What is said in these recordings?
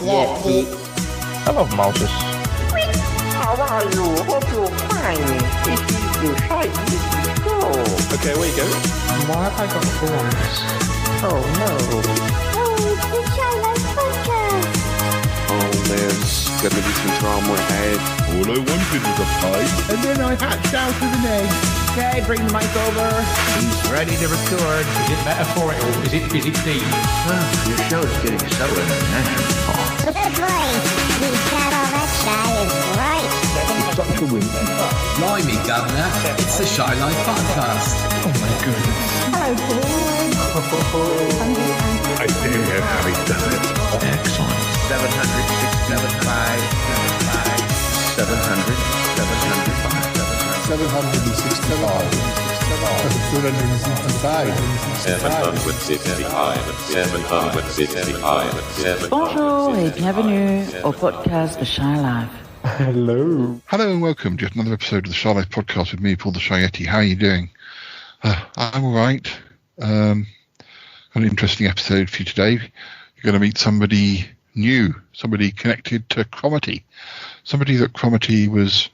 Yeti. Hello, Moses. How are you? Hope you're fine. This is the Egotistical. Okay, where you go? Why have I got horns? Oh no. Oh, it's the Shylight Podcast. Oh, there's gonna be some drama ahead. All I wanted was a pie. And then I hatched out of an egg. Okay, bring the mic over. He's ready to record. Is it metaphorical? Is it deep? Your show's getting so international, Paul. Good boy. He's got all that shy is right. Such a win. Blimey, Governor, it's the Shy Life Podcast. Oh my goodness. I dare have he done it. Excellent. 765. Bonjour et bienvenue au podcast The Shy Life. Hello. Hello and welcome to yet another episode of the Shy Life Podcast with me, Paul the Shy Yeti. How are you doing? I'm all right. Got an interesting episode for you today. You're going to meet somebody new, somebody connected to Cromitty, somebody that Cromitty was,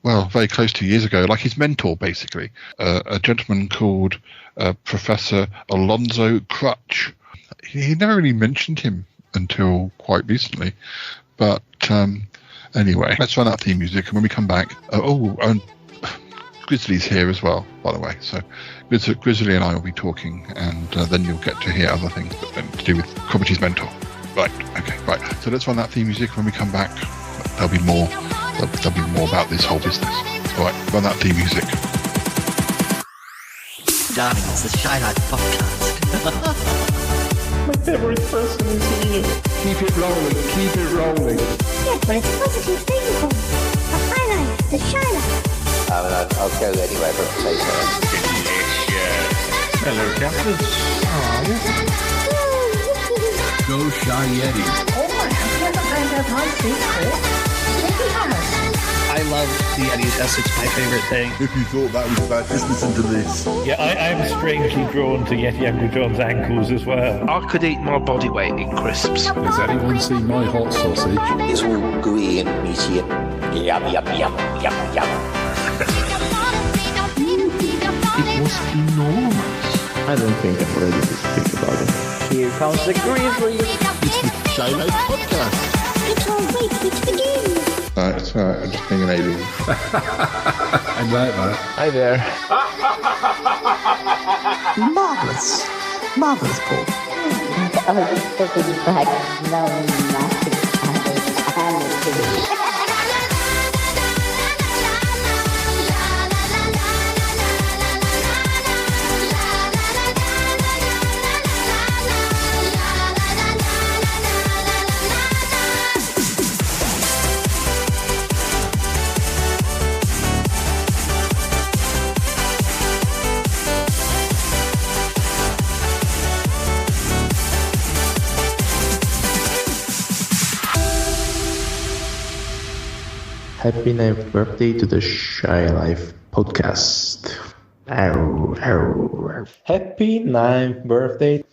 well, very close to years ago, like his mentor, basically. A gentleman called Professor Alonzo Crutch. He never really mentioned him until quite recently. But anyway, let's run out theme music, and when we come back... and Grizzly's here as well, by the way. So Grizzly and I will be talking, and then you'll get to hear other things to do with Cromitty's mentor. Right, okay, right. So let's run that theme music. When we come back, there'll be more about this whole business. All right, run that theme music. Darling, it's the Shy Life Podcast. My favorite person is here. Keep it rolling. Yeah, but it's a positive thing, Paul. The highlight, the Shylight. I'll go anywhere but potato. Hello, captains. Go Shy Yeti. Oh my, have you ever found out my secret? Maybe has. I love the Yeti's It's my favorite thing. If you thought that was bad, just listen to this. Yeah, I am strangely drawn to Yeti Uncle John's ankles as well. I could eat my body weight in crisps. Has anyone seen my hot sausage? It's all gooey and meaty and yum. It was enormous. I don't think I'm ready to speak about it. Here comes the grizzly. It's the Shy Life Podcast. It's all wait, it's beginning. It's all right, I'm just being an alien. I like that. Hi there. Marvelous, Paul. Oh, this book is back. No, nothing. Happy 9th birthday to the Shy Life Podcast. Ow. Happy 9th birthday.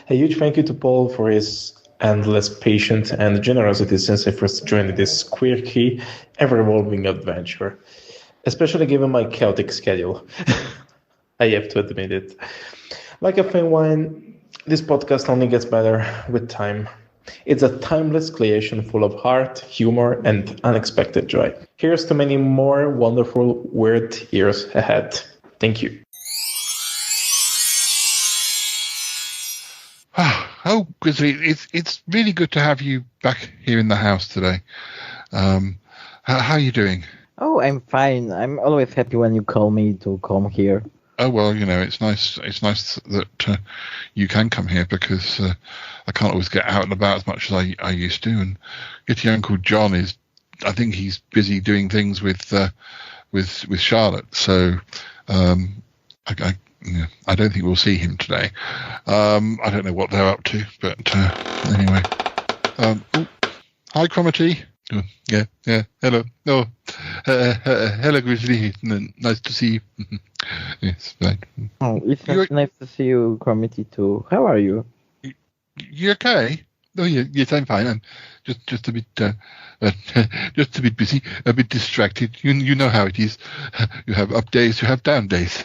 A huge thank you to Paul for his endless patience and generosity since I first joined this quirky, ever-evolving adventure. Especially given my chaotic schedule. I have to admit it. Like a fine wine, this podcast only gets better with time. It's a timeless creation full of heart, humor, and unexpected joy. Here's to many more wonderful, weird years ahead. Thank you. Oh, Grizzly, it's really good to have you back here in the house today. How are you doing? Oh, I'm fine. I'm always happy when you call me to come here. Oh well, it's nice. It's nice that you can come here because I can't always get out and about as much as I used to. And Yeti Uncle John I think he's busy doing things with Charlotte. So I don't think we'll see him today. I don't know what they're up to, but anyway. Hi, Cromitty. Oh, yeah. Hello. Oh, hello, Grizzly. Nice to see you. Yes, right. Oh, it's nice to see you, Cromitty, too. How are you? You okay? Oh, yes, I'm fine. I'm just a bit, just a bit busy, a bit distracted. You know how it is. You have up days, you have down days.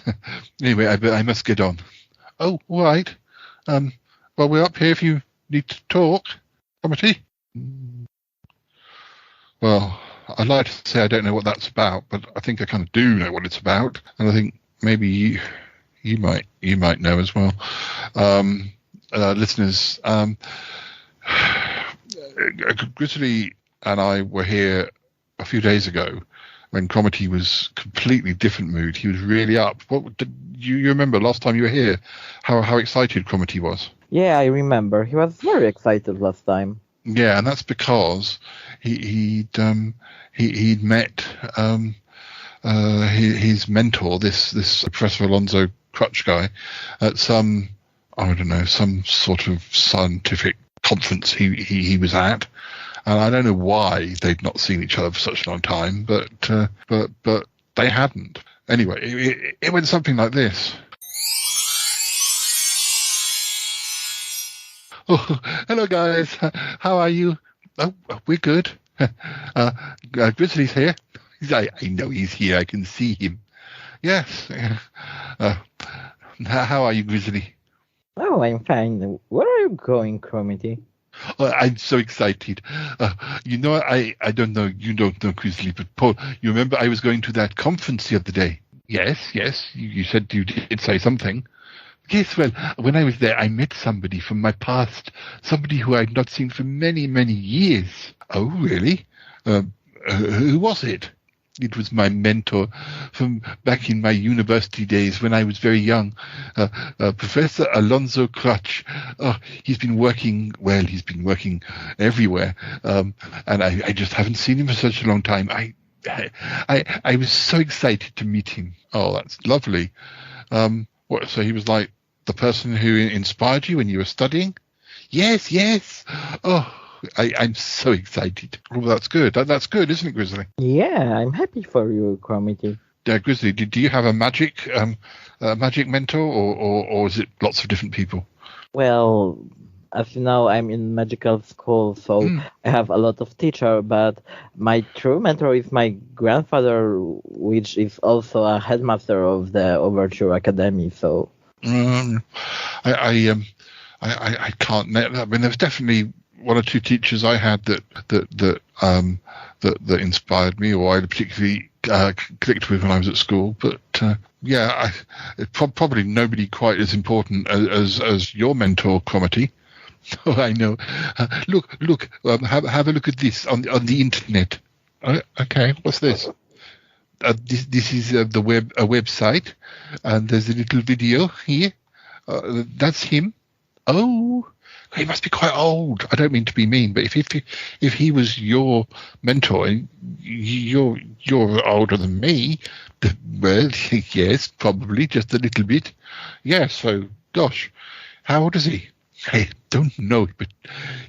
Anyway, I must get on. Oh, all right. Well, we're up here if you need to talk. Committee? Well, I'd like to say I don't know what that's about, but I think I kind of do know what it's about, and I think maybe you might know as well. Listeners, Grizzly and I were here a few days ago when Cromitty was completely different mood. He was really up. What did you remember last time you were here? How excited Cromitty was? Yeah, I remember. He was very excited last time. Yeah, and that's because he'd met his mentor, this Professor Alonzo Crutch guy, at some sort of scientific conference he was at, and I don't know why they'd not seen each other for such a long time, but they hadn't. Anyway, it went something like this. Oh, hello guys, how are you? Oh, we're good. Grizzly's here. I know he's here. I can see him. Yes. How are you, Grizzly? Oh, I'm fine. Where are you going, Cromitty? Oh, I'm so excited. I don't know. You don't know, Grizzly, but Paul, you remember I was going to that conference the other day? Yes. You said you did say something. Yes, well, when I was there, I met somebody from my past, somebody who I'd not seen for many, many years. Oh, really? Who was it? It was my mentor from back in my university days when I was very young, Professor Alonzo Crutch. Oh, he's been working everywhere, and I just haven't seen him for such a long time. I was so excited to meet him. Oh, that's lovely. So he was like the person who inspired you when you were studying? Yes. Oh, I'm so excited. Oh, that's good. That's good, isn't it, Grizzly? Yeah, I'm happy for you, Cromitty. Grizzly, do you have a magic mentor, or is it lots of different people? Well, as you know, I'm in magical school, so I have a lot of teachers, but my true mentor is my grandfather, which is also a headmaster of the Overture Academy, so... I can't. I mean, there's definitely one or two teachers I had that inspired me, or I particularly clicked with when I was at school. But probably nobody quite as important as your mentor, Cromitty. Oh, I know. Look. Have a look at this on the internet. Okay, what's this? This is a website, and there's a little video here. That's him. Oh, he must be quite old. I don't mean to be mean, but if he was your mentor, you're older than me. Well, yes, probably just a little bit. Yeah. So, gosh, how old is he? I don't know, but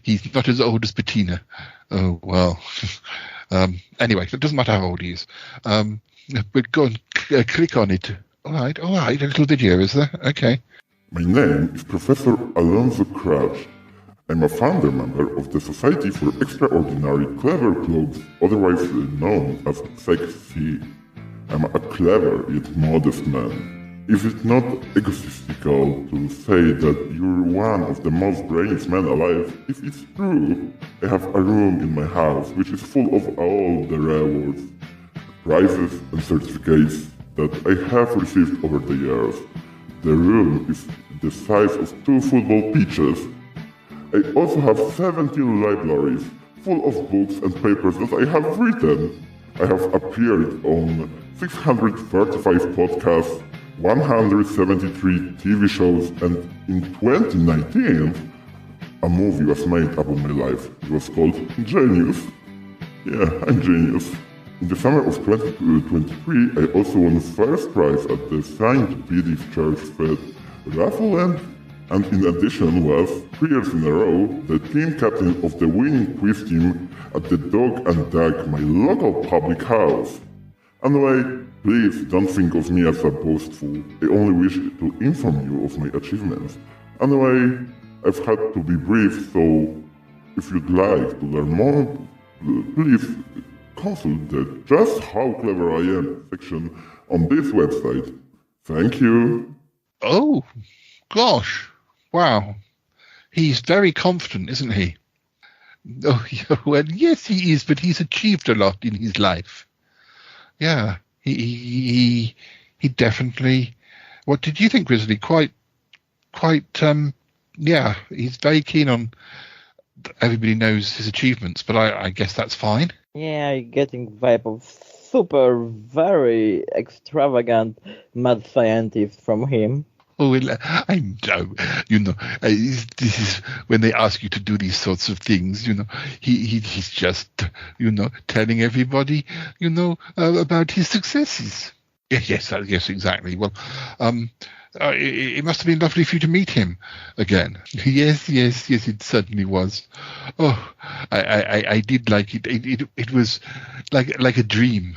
he's not as old as Bettina. Oh well. Anyway, it doesn't matter how old he is. But go and click on it. All right, a little video, is there? Okay. My name is Professor Alonzo Crutch. I'm a founder member of the Society for Extraordinary Clever Clothes, otherwise known as SEXC. I'm a clever yet modest man. Is it not egotistical to say that you're one of the most brainiest men alive? If it's true, I have a room in my house which is full of all the rewards, prizes and certificates that I have received over the years. The room is the size of 2 football pitches. I also have 17 libraries full of books and papers that I have written. I have appeared on 635 podcasts, 173 TV shows, and in 2019, a movie was made about my life. It was called Genius. Yeah, I'm genius. In the summer of 2023, I also won first prize at the St. Peter's Church Fed raffle, and in addition was, 3 years in a row, the team captain of the winning quiz team at the Dog and Duck, my local public house. Anyway, please don't think of me as a boastful. I only wish to inform you of my achievements. Anyway, I've had to be brief, so If you'd like to learn more, please consult the Just How Clever I Am section on this website. Thank you. Oh, gosh. Wow. He's very confident, isn't he? Oh, well, yes, he is, but he's achieved a lot in his life. Yeah, he definitely... What did you think, Grizzly? Quite, yeah, he's very keen on... Everybody knows his achievements, but I guess that's fine. Yeah, I'm getting vibe of super, very extravagant mad scientist from him. Oh, well, I know. This is when they ask you to do these sorts of things. He's just, telling everybody, about his successes. Yes, exactly. Well, it must have been lovely for you to meet him again. Yes, it certainly was. Oh, I did like it. It was like a dream.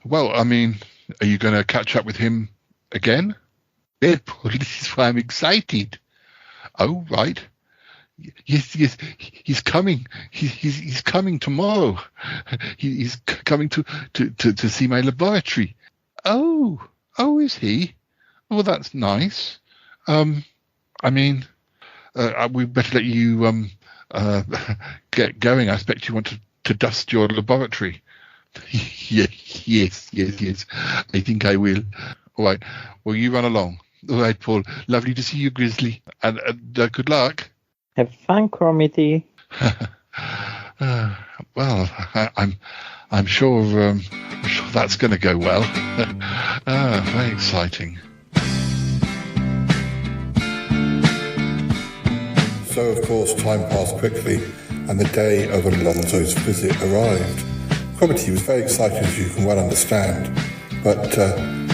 Well, I mean, are you going to catch up with him again? Well, this is why I'm excited. Oh, right. Yes, he's coming. He's coming tomorrow. He's coming to see my laboratory. Oh, is he? Well, that's nice. I mean, we better let you get going. I expect you want to dust your laboratory. Yes. I think I will. All right. Well, you run along. All right, Paul. Lovely to see you, Grizzly, and good luck. Have fun, Cromity. Well, I'm sure that's going to go well. Very exciting. So, of course, time passed quickly, and the day of Alonzo's visit arrived. Cromity was very excited, as you can well understand. But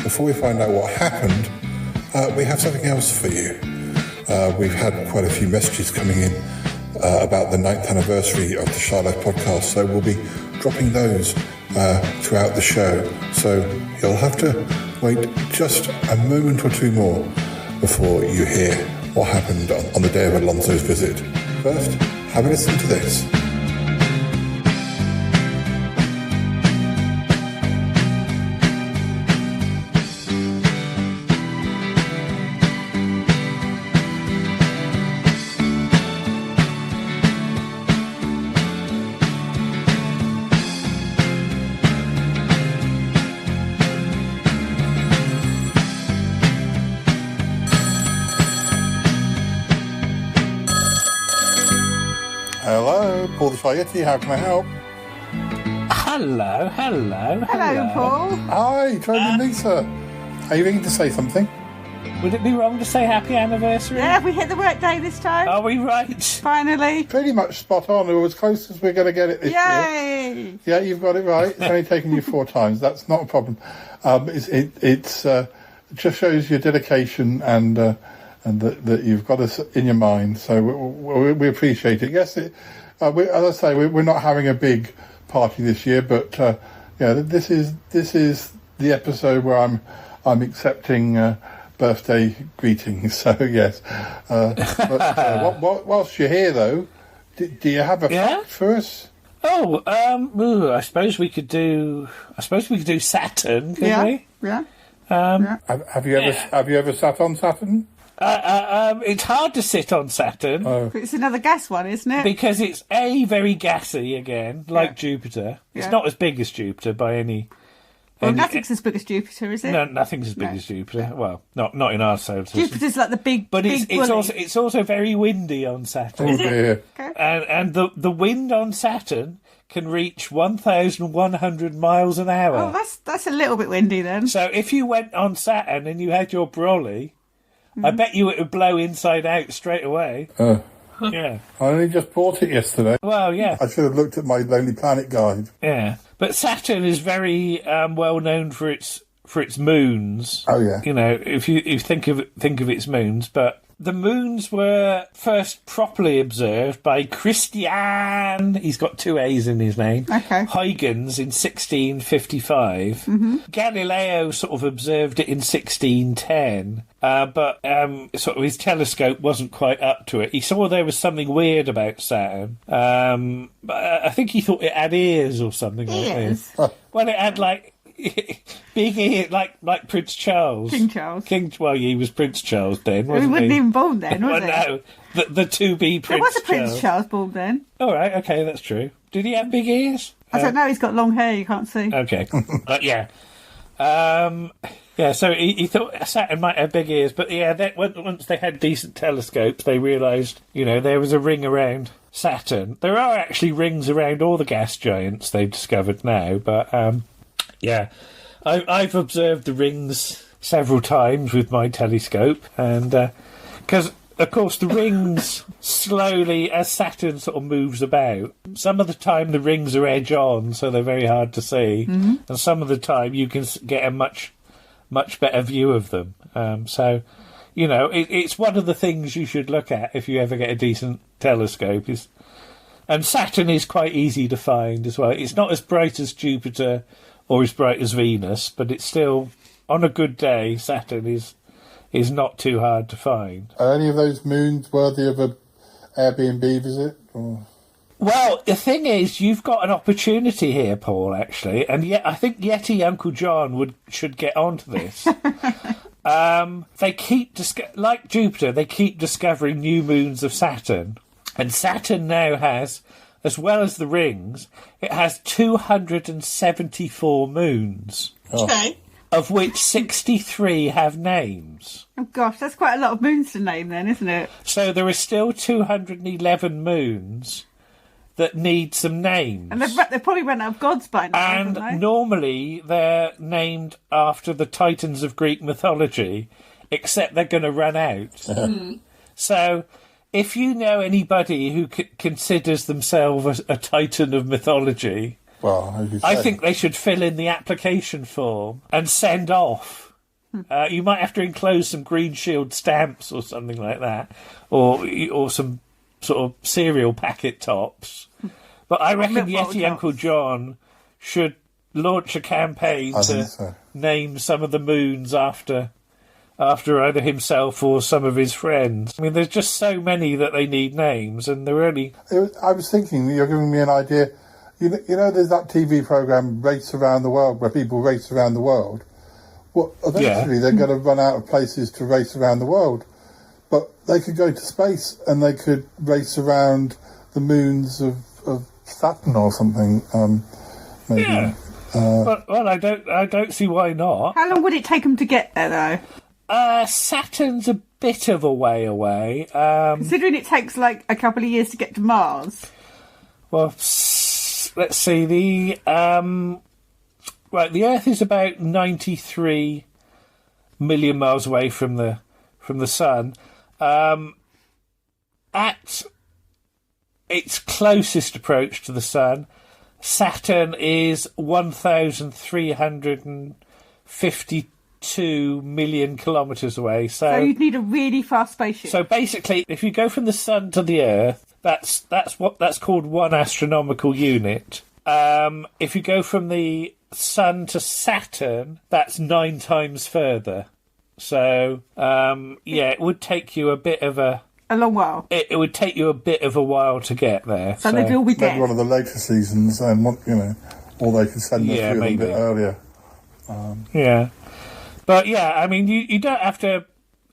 before we find out what happened, we have something else for you. We've had quite a few messages coming in about the 9th anniversary of the Shy Life podcast, so we'll be dropping those throughout the show. So you'll have to wait just a moment or two more before you hear what happened on the day of Alonzo's visit. First, have a listen to this. Hello, Paul the Shy Yeti, how can I help? Hello. Hello, Paul. Hi, Tony and Lisa. Are you ringing to say something? Would it be wrong to say happy anniversary? Yeah, we hit the work day this time. Are we right? Finally. Pretty much spot on, or as close as we're going to get it this year. Yeah, you've got it right. It's only taken you 4 times. That's not a problem. It just shows your dedication and that you've got us in your mind. So we appreciate it. Yes, as I say, we're not having a big party this year, but this is the episode where I'm accepting birthday greetings. So yes, but whilst you're here, though, do you have a fact for us? Oh, I suppose we could do Saturn, couldn't we? Yeah. Have you ever sat on Saturn? It's hard to sit on Saturn. Oh. It's another gas one, isn't it? Because it's very gassy again, like Jupiter. Yeah. It's not as big as Jupiter by any. Well, nothing's as big as Jupiter, is it? No, nothing's as big as Jupiter. Well, not in our solar system. Jupiter's like the big, but big it's also very windy on Saturn. Oh dear! Okay. And the wind on Saturn can reach 1,100 miles an hour. Oh, that's a little bit windy then. So if you went on Saturn and you had your brolly, I bet you it would blow inside out straight away. Yeah. I only just bought it yesterday. Well, yeah. I should have looked at my Lonely Planet guide. Yeah, but Saturn is very well known for its moons. Oh yeah. You know, if you think of its moons, but the moons were first properly observed by Christian, he's got 2 A's in his name, Huygens in 1655. Galileo sort of observed it in 1610, but sort of his telescope wasn't quite up to it. He saw there was something weird about Saturn. I think he thought it had ears or something like this. Well, it had like big ears, like Prince Charles. King Charles. Well, he was Prince Charles then, wasn't he? He wasn't even born then, was he? No, the to-be Prince Charles. There was a Prince Charles born then. All right, okay, that's true. Did he have big ears? I don't know, he's got long hair, you can't see. Okay, but yeah. Yeah, so he thought Saturn might have big ears, but yeah, once they had decent telescopes, they realised, there was a ring around Saturn. There are actually rings around all the gas giants they've discovered now, but yeah, I've observed the rings several times with my telescope, and because of course the rings slowly, as Saturn sort of moves about, some of the time the rings are edge on, so they're very hard to see, and some of the time you can get a much better view of them. So, it's one of the things you should look at if you ever get a decent telescope. And Saturn is quite easy to find as well. It's not as bright as Jupiter or as bright as Venus, but it's still, on a good day, Saturn is not too hard to find. Are any of those moons worthy of a Airbnb visit? Or? Well, the thing is, you've got an opportunity here, Paul, actually, and I think Yeti Uncle John should get onto this. They keep, like Jupiter, they keep discovering new moons of Saturn, and Saturn now has, as well as the rings, it has 274 moons. Okay. Of which 63 have names. Oh gosh, that's quite a lot of moons to name then, isn't it? So there are still 211 moons that need some names. And they've probably run out of gods by now, haven't they? And normally they're named after the titans of Greek mythology, except they're going to run out. So if you know anybody who considers themselves a titan of mythology, well, I think they should fill in the application form and send off. You might have to enclose some Green Shield stamps or something like that, or some sort of cereal packet tops. But I reckon Yeti Uncle John should launch a campaign to name some of the moons after either himself or some of his friends. I mean, there's just so many that they need names, and they're only... I was thinking, you're giving me an idea. You know, there's that TV programme, Race Around the World, where people race around the world. Well, eventually they're going to run out of places to race around the world. But they could go to space and they could race around the moons of Saturn or something. Maybe. Yeah. Well, I don't see why not. How long would it take them to get there, though? Saturns a bit of a way away. Considering it takes like a couple of years to get to Mars. Well, let's see. The Earth is about 93 million miles away from the Sun. At its closest approach to the Sun, Saturn is 1,352 million kilometres away. So you'd need a really fast spaceship. So basically, if you go from the Sun to the Earth, that's called 1 astronomical unit. If you go from the Sun to Saturn, that's 9 times further. So, it would take you a bit of a long while. It would take you a bit of a while to get there. So they'd all be dead. Maybe one of the later seasons, and or they could send us through a bit earlier. But I mean, you don't have to,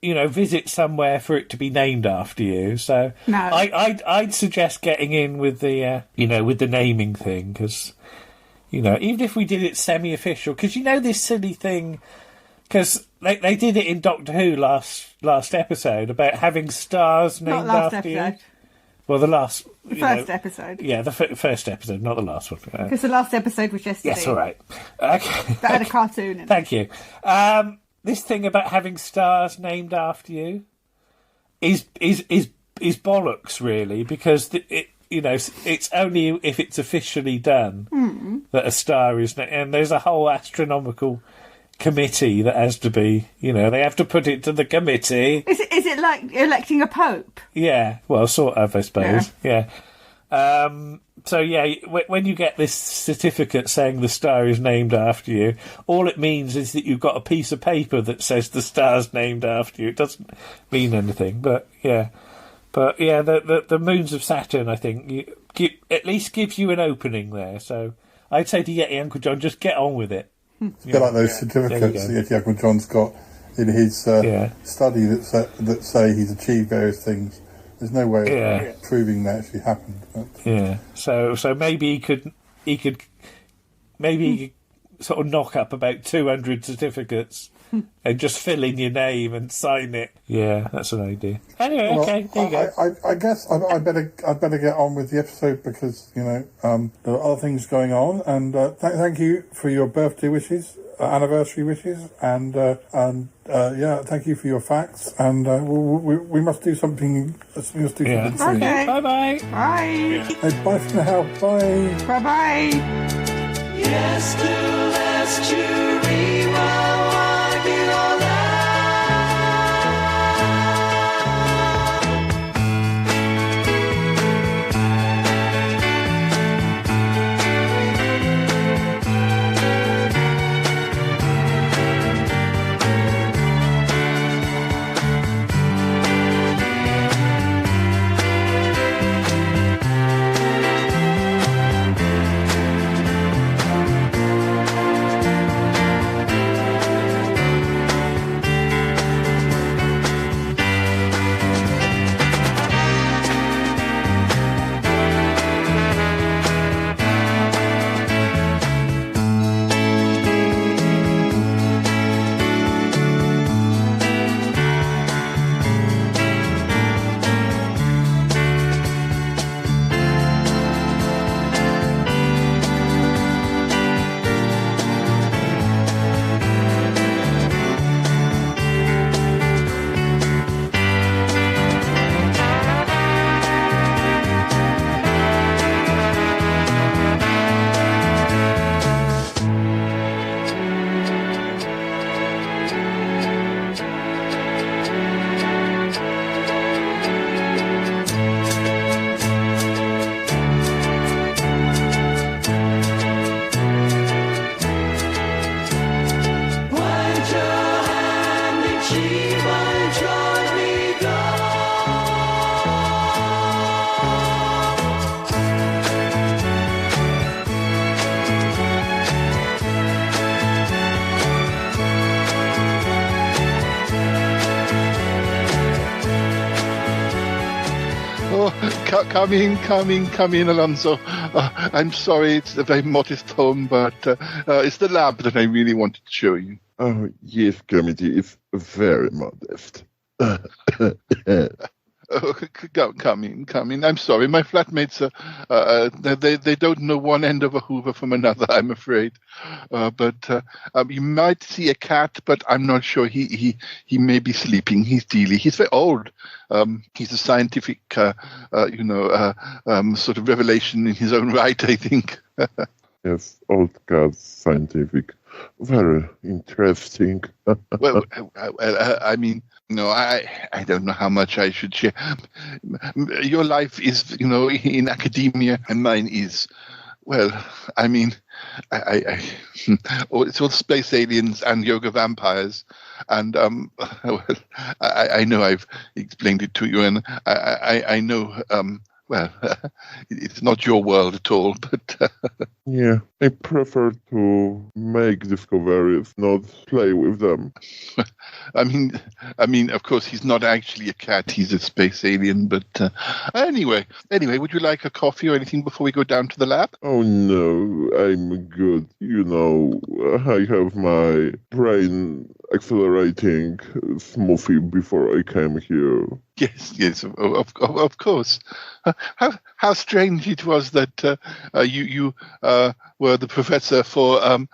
visit somewhere for it to be named after you. So no. I'd suggest getting in with the, with the naming thing, because, even if we did it semi-official, because this silly thing. Because they did it in Doctor Who last episode about having stars named after you. Well, the first episode. Yeah, the first episode, not the last one. Because the last episode was yesterday. Yes, all right. Okay. That had a cartoon in it. Thank you. This thing about having stars named after you is bollocks, really, because it's only if it's officially done that a star is, and there's a whole astronomical committee that has to be, they have to put it to the committee. Is it like electing a pope? Yeah, well, sort of, I suppose. Yeah. So, yeah, when you get this certificate saying the star is named after you, all it means is that you've got a piece of paper that says the star's named after you. It doesn't mean anything, but, yeah. But, yeah, the moons of Saturn, I think, at least gives you an opening there. So I'd say to Yeti Uncle John, just get on with it. It's a bit like those certificates that Yeti Uncle John's got in his study that say he's achieved various things. There's no way of proving that actually happened. But. Yeah. So maybe he could sort of knock up about 200 certificates and just fill in your name and sign it. Yeah, that's an idea. Anyway, okay, there you go. I guess I'd better get on with the episode because there are other things going on. And thank you for your birthday wishes, anniversary wishes, and thank you for your facts. And we must do something. We must do something soon. Okay. Bye. Bye. Bye for now. Bye. Bye. Yes, to last you walking all that. Come in, Alonzo. I'm sorry, it's a very modest home, but it's the lab that I really wanted to show you. Oh, yes, Committee, it's very modest. Oh, come in. I'm sorry, my flatmates they don't know one end of a Hoover from another, I'm afraid. But you might see a cat, but I'm not sure. He may be sleeping. He's Dealey. He's very old. He's a scientific, sort of revelation in his own right, I think. Yes, old cats, scientific, very interesting. Well, I mean. No, I don't know how much I should share. Your life is, in academia, and mine is, well, I mean, it's all space aliens and yoga vampires, and I know I've explained it to you, and I know. Well, it's not your world at all, but... Yeah, I prefer to make discoveries, not play with them. I mean, of course, he's not actually a cat, he's a space alien, but anyway, would you like a coffee or anything before we go down to the lab? Oh, no, I'm good. I have my brain accelerating smoothie before I came here. Yes, of course. How strange it was that you were the professor for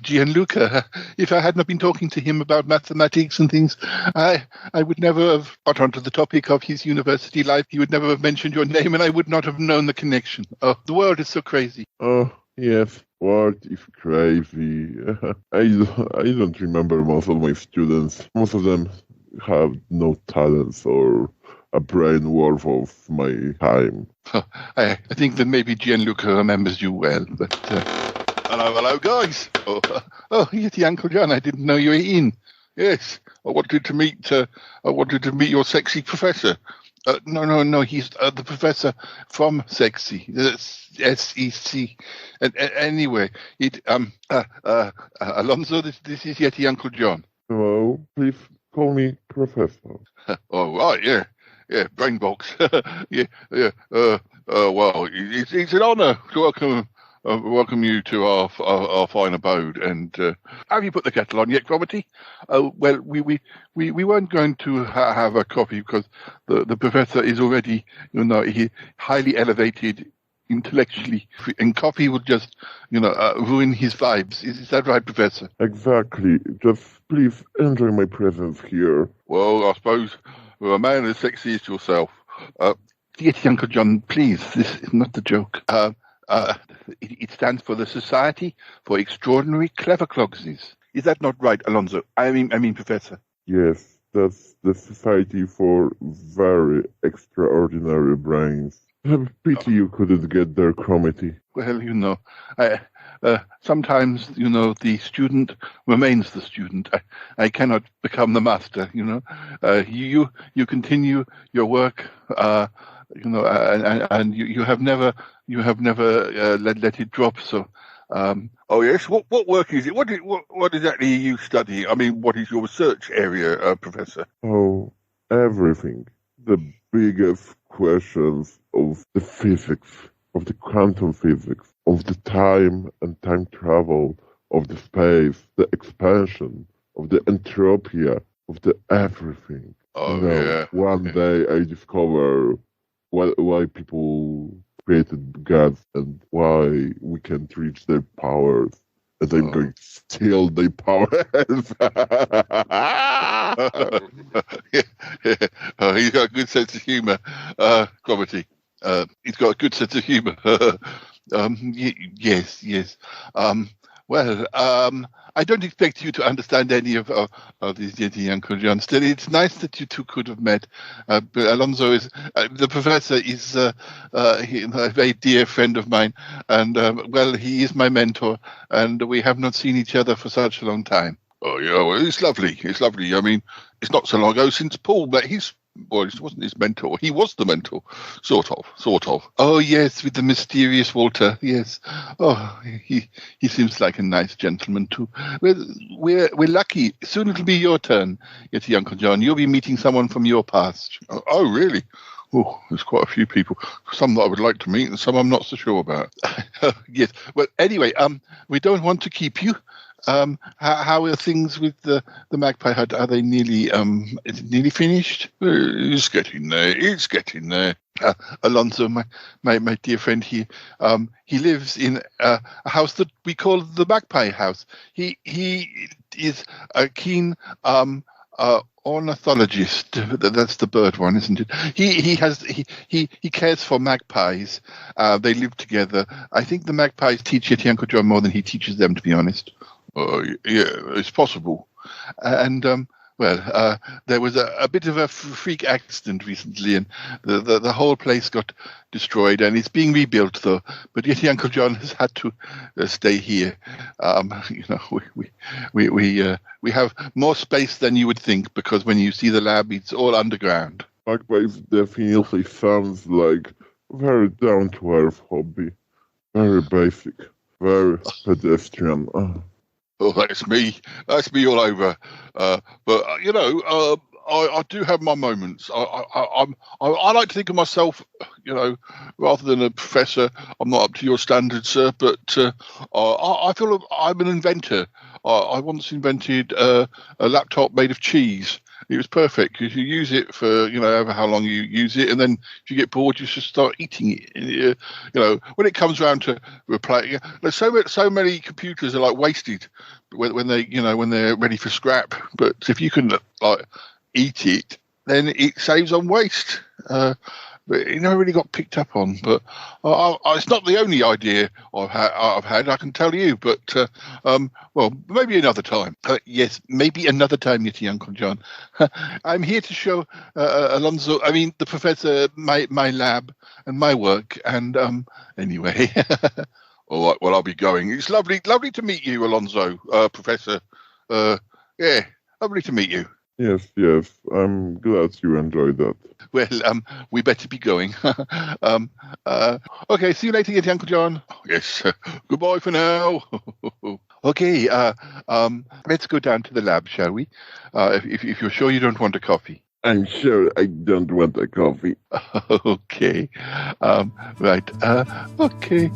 Gianluca. If I had not been talking to him about mathematics and things, I would never have got onto the topic of his university life. He would never have mentioned your name, and I would not have known the connection. Oh, the world is so crazy. Oh, yes. What is crazy? I don't remember most of my students. Most of them have no talents or a brain worth of my time. I think that maybe Gianluca remembers you well, but hello, guys. It's Uncle John. I didn't know you were in. Yes, I wanted to meet your sexy professor. No. He's the professor from Sexy. SEC. Anyway, Alonzo. This is Yeti Uncle John. Hello, please call me Professor. Oh right, yeah, brain box. yeah. Well, it's an honour to welcome you to our fine abode. And have you put the kettle on yet, Cromitty? Well, we weren't going to have a coffee because the professor is already, he highly elevated intellectually, and coffee would just, ruin his vibes. Is that right, Professor? Exactly. Just please enjoy my presence here. Well, I suppose a man as sexy as yourself. Yeti Uncle John, please. This is not the joke. It stands for the Society for Extraordinary Clever Clogsies. Is that not right, Alonzo? I mean, Professor. Yes, that's the Society for Very Extraordinary Brains. Pity you couldn't get their committee. Well, sometimes, the student remains the student. I cannot become the master, You continue your work, and you have never let it drop. So, oh yes, what work is it? What exactly are you studying? I mean, what is your research area, Professor? Oh, everything. The biggest questions of the physics, of the quantum physics, of the time and time travel, of the space, the expansion, of the entropy, of the everything. Oh, One day I discover why people created gods and why we can't reach their powers. And I'm going to steal their powers. He's got a good sense of humour, Cromitty. He's got a good sense of humour. Yes. Well, I don't expect you to understand any of these Yeti Uncle John. Still, it's nice that you two could have met. But Alonzo is the professor is a very dear friend of mine, and he is my mentor, and we have not seen each other for such a long time. Oh yeah, well, it's lovely. It's lovely. I mean, it's not so long ago since Paul met it wasn't his mentor. He was the mentor, sort of. Oh yes, with the mysterious Walter. Yes. Oh, he seems like a nice gentleman too. We're lucky. Soon it'll be your turn, Yeti Uncle John. You'll be meeting someone from your past. Oh really? Oh, there's quite a few people. Some that I would like to meet, and some I'm not so sure about. Yes. Well, anyway, we don't want to keep you. How are things with the Magpie Hut? Are they nearly is it nearly finished? It's getting there. Alonzo, my dear friend here, he lives in a house that we call the Magpie House. He is a keen ornithologist. That's the bird one, isn't it? He cares for magpies. They live together. I think the magpies teach Yeti Uncle John more than he teaches them, to be honest. Yeah, it's possible. And there was a bit of a freak accident recently, and the whole place got destroyed, and it's being rebuilt though. But Yeti Uncle John has had to stay here. We have more space than you would think, because when you see the lab, it's all underground. Magpies definitely sounds like a very down-to-earth hobby. Very basic. Very pedestrian. Oh, that's me. That's me all over. But I do have my moments. I like to think of myself, rather than a professor. I'm not up to your standards, sir. But I feel I'm an inventor. I once invented a laptop made of cheese. It was perfect because you use it for, however how long you use it, and then if you get bored, you just start eating it. When it comes around to replaying, there's so many computers are like wasted when they're ready for scrap. But if you can eat it, then it saves on waste. but it never really got picked up on. But it's not the only idea I've had, I can tell you. But well, maybe another time. Yes, maybe another time, Yeti Uncle John. I'm here to show Alonzo. I mean, the professor, my lab and my work. And anyway, all right. Well, I'll be going. It's lovely to meet you, Alonzo, Professor. Yeah, lovely to meet you. Yes, I'm glad you enjoyed that. Well, we better be going. Okay, see you later, Yeti Uncle John. Yes, goodbye for now. Okay, let's go down to the lab, shall we? If you're sure you don't want a coffee. I'm sure I don't want a coffee. Okay, right, okay.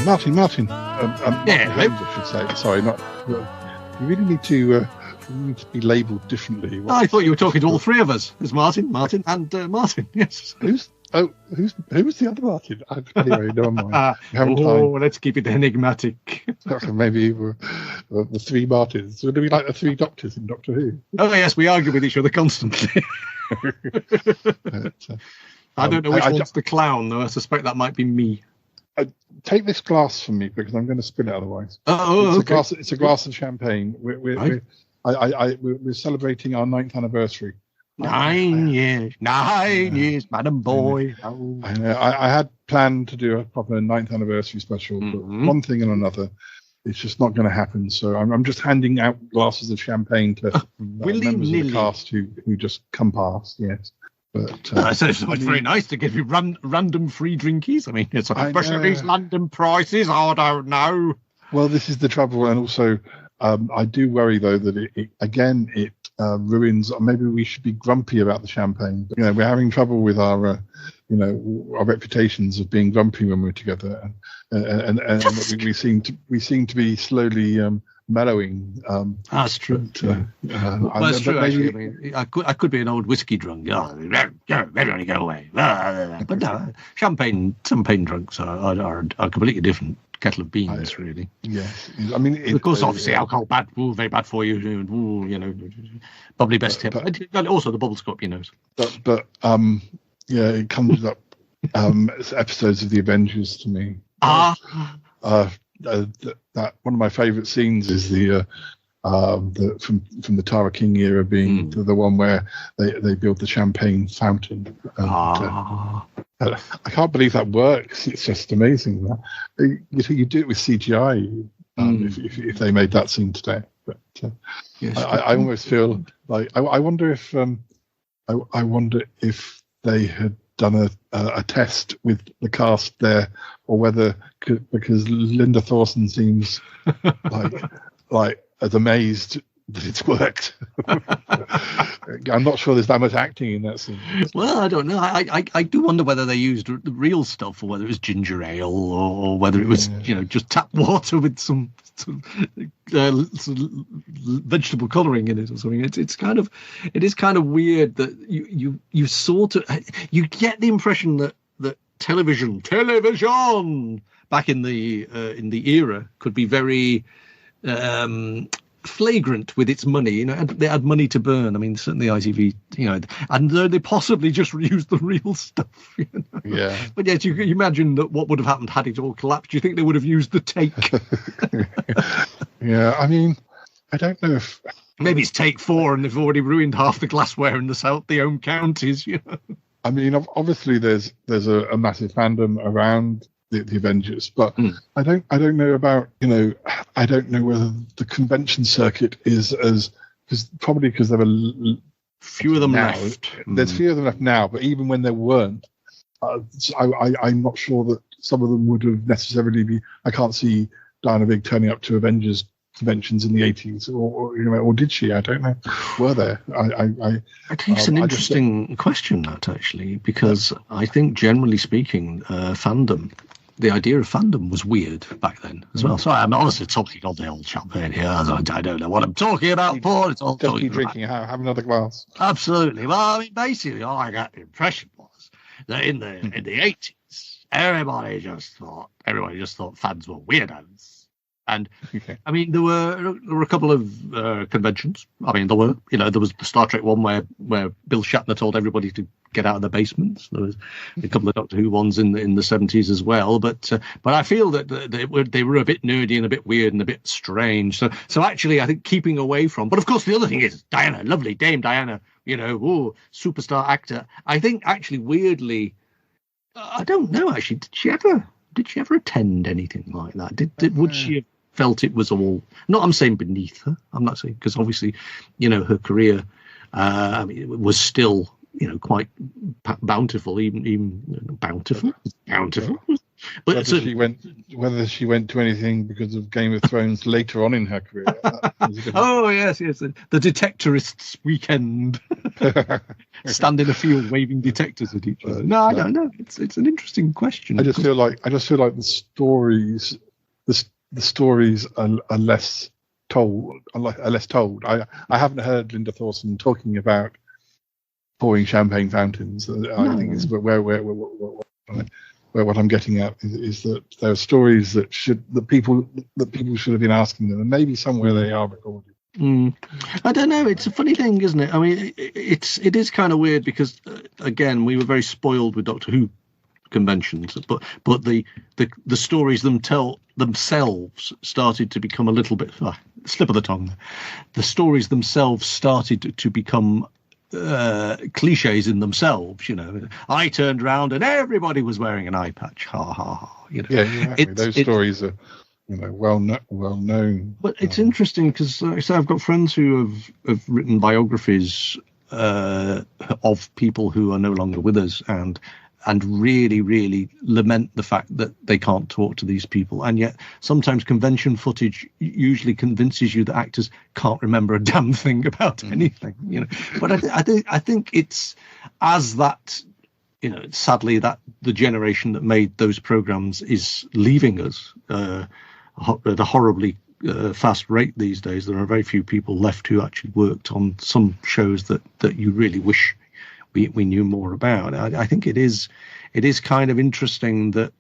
Martin. Yeah, Holmes, I should say. Sorry, not. You really need to be labelled differently. I thought you were talking to all three of us. There's Martin, and Martin. Yes. Who was the other Martin? Anyway, never mind. Let's keep it enigmatic. Maybe the three Martins. Would it be like the three doctors in Doctor Who? Oh yes, we argue with each other constantly. I don't know which one's the clown, though. I suspect that might be me. Take this glass from me because I'm going to spill it otherwise. It's a glass of champagne. We're celebrating our 9th anniversary. 9 years, Madam Boy. I had planned to do a proper 9th anniversary special, but one thing and another, it's just not going to happen. So I'm just handing out glasses of champagne to members of the cast who just come past. Yes. But so it's very nice to give you random free drinkies. I mean, it's especially these London prices. I don't know. Well, this is the trouble, and also I do worry though that it ruins. Maybe we should be grumpy about the champagne. But, we're having trouble with our reputations of being grumpy when we're together, and we seem to be slowly mellowing. That's true. That's true. Actually, I mean, I could be an old whiskey drunk. Everybody go away. But no, champagne drunks are a completely different kettle of beans, really. Yes, I mean, of course, obviously, alcohol very bad for you. Probably best tip. Also, the bubbles go up your nose. But it comes up episodes of the Avengers to me. That one of my favourite scenes is the from the Tara King era being the one where they build the champagne fountain. And, I can't believe that works. It's just amazing. You do it with CGI if they made that scene today. But yes, I almost feel like I wonder if they had done a test with the cast there, or whether because Linda Thorson seems like as amazed that it's worked. I'm not sure there's that much acting in that scene. Well, I don't know. I do wonder whether they used the real stuff, or whether it was ginger ale, or whether it was just tap water with some vegetable colouring in it or something. It is kind of weird that you sort of you get the impression that television back in the era could be very flagrant with its money, and they had money to burn. I mean, certainly ITV, and they possibly just reused the real stuff. Yeah. But yet, you imagine that what would have happened had it all collapsed. Do you think they would have used the take? Yeah, I mean, I don't know if maybe it's take 4, and they've already ruined half the glassware in the home counties. I mean, obviously, there's a massive fandom around the Avengers, but I don't know about I don't know whether the convention circuit is because there are few of them now. left. There's few of them left now, but even when there weren't, I'm not sure that some of them would have necessarily be. I can't see Diana Big turning up to Avengers conventions in the 80s, or did she? I don't know. Were there? I think it's an interesting question, that actually, because I think generally speaking, the idea of fandom was weird back then as well. Sorry, I'm honestly talking all the old champagne here. I don't know what I'm talking about, Paul. It's all just keep drinking. Have another glass. Absolutely. Well, I mean, basically, all I got the impression was that in the 80s, everybody just thought fans were weirdos. And I mean, there were a couple of conventions. I mean, there was the Star Trek one where Bill Shatner told everybody to get out of the basements. There was a couple of Doctor Who ones in the 70s as well. But I feel that they were a bit nerdy and a bit weird and a bit strange. So actually, I think keeping away from. But of course, the other thing is Diana, lovely Dame Diana. Superstar actor. I think actually, weirdly, I don't know. Actually, did she ever attend anything like that? Would she have felt it was all? Not, I'm saying beneath her. I'm not saying, because obviously, her career it was still quite bountiful, even bountiful. But whether she went to anything because of Game of Thrones later on in her career. Oh yes, the Detectorists weekend. Stand in a field waving detectors at each other. No, I don't know. It's an interesting question. I just feel like the stories are less told. I haven't heard Linda Thorson talking about pouring champagne fountains. I think it's where what I'm getting at is that there are stories that people should have been asking them, and maybe somewhere they are recorded. I don't know. It's a funny thing, isn't it? I mean, it is kind of weird because again, we were very spoiled with Doctor Who conventions, but the stories themselves started to become a little bit slip of the tongue. The stories themselves started to become cliches in themselves. I turned around and everybody was wearing an eye patch. Ha ha ha. Yeah, those stories are well known. But it's interesting because I've got friends who have written biographies of people who are no longer with us, and really, really lament the fact that they can't talk to these people. And yet sometimes convention footage usually convinces you that actors can't remember a damn thing about anything, But I think it's as that, sadly, that the generation that made those programs is leaving us at a horribly fast rate these days. There are very few people left who actually worked on some shows that you really wish we knew more about. I think it is kind of interesting that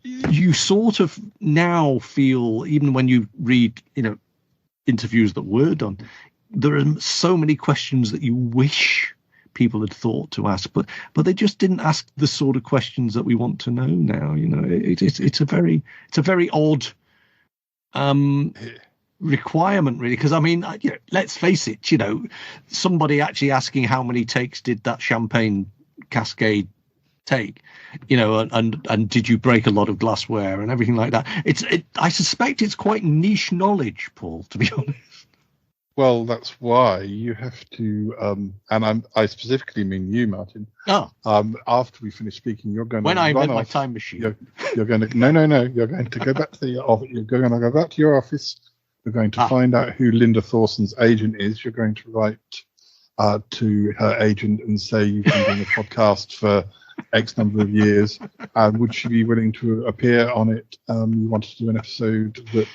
you sort of now feel, even when you read interviews that were done, there are so many questions that you wish people had thought to ask, but they just didn't ask the sort of questions that we want to know now. It's a very odd requirement, really, because I mean, let's face it, somebody actually asking how many takes did that champagne cascade take, and did you break a lot of glassware and everything like that. I suspect it's quite niche knowledge, Paul, to be honest. Well, that's why you have to, and I specifically mean you, Martin. Oh. After we finish speaking, you're going to when I run invent my off. time machine. You're going to no. You're going to go back to the office. You're going to go back to your office. You're going to find out who Linda Thorson's agent is. You're going to write to her agent and say you've been doing a podcast for X number of years, and would she be willing to appear on it? You want to do an episode that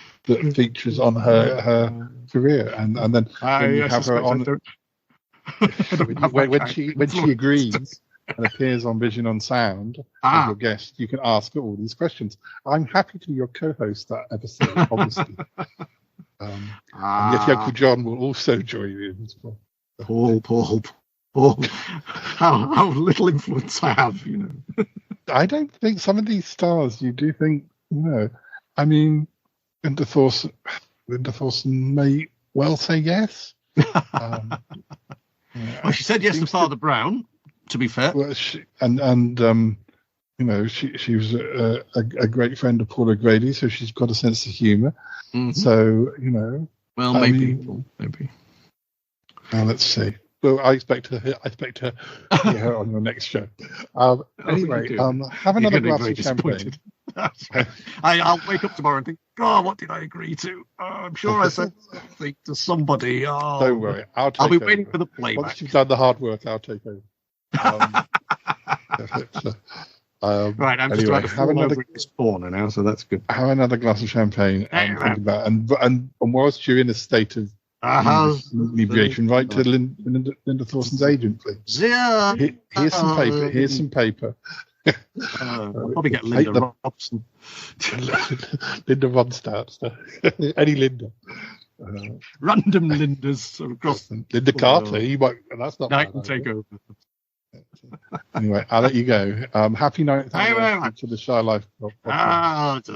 features on her career, and then you have her on when she agrees and appears on Vision on Sound as your guest. You can ask her all these questions. I'm happy to be your co-host that episode, obviously. And yet Uncle John will also join in as well. Paul. How little influence I have, you know. I don't think some of these stars you do think, I mean, Linda Thorson may well say yes. Well, she said yes to Father Brown, to be fair. Well, she was a great friend of Paul O'Grady, so she's got a sense of humour. Mm-hmm. So, Well, maybe. Let's see. Well, I expect to hear her on your next show. Anyway, have another glass of champagne. I'll wake up tomorrow and think, God, what did I agree to? I'm sure I said something to somebody. Oh, don't worry, I'll be waiting for the playback. Once you've done the hard work, I'll take over. Right, I'm just about to fall over in this corner now, so that's good. Have another glass of champagne and think about and whilst you're in a state of inebriation, write to Linda Thorson's agent, please. Here's some paper. I'll probably get Linda Robson. Linda Ronstadt. Any Linda. Random Lindas across. Linda Carter. You might. That's not. I can take over. Anyway, I'll let you go. Happy night to the Shy Life podcast.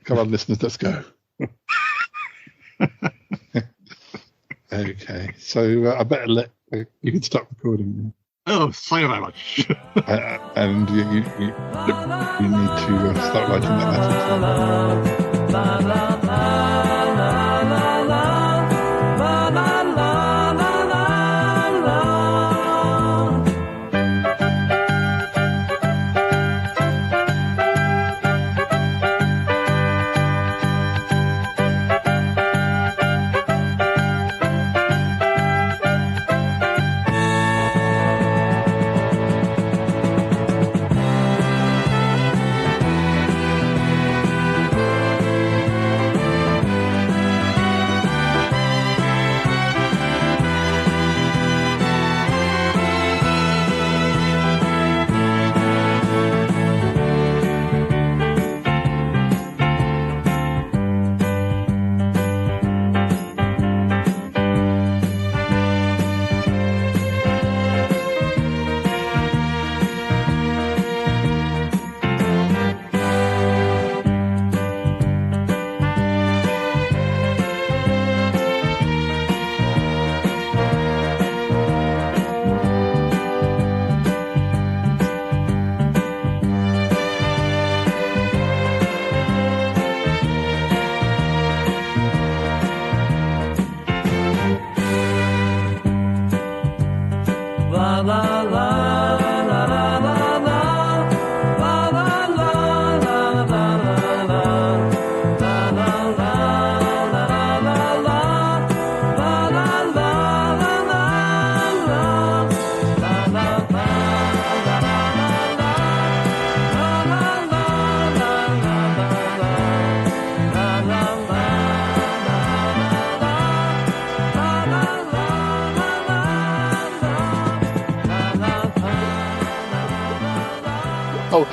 Come on, listeners, let's go. Okay, so I better let you can stop recording. Oh, thank you very much. And you need to start writing that message.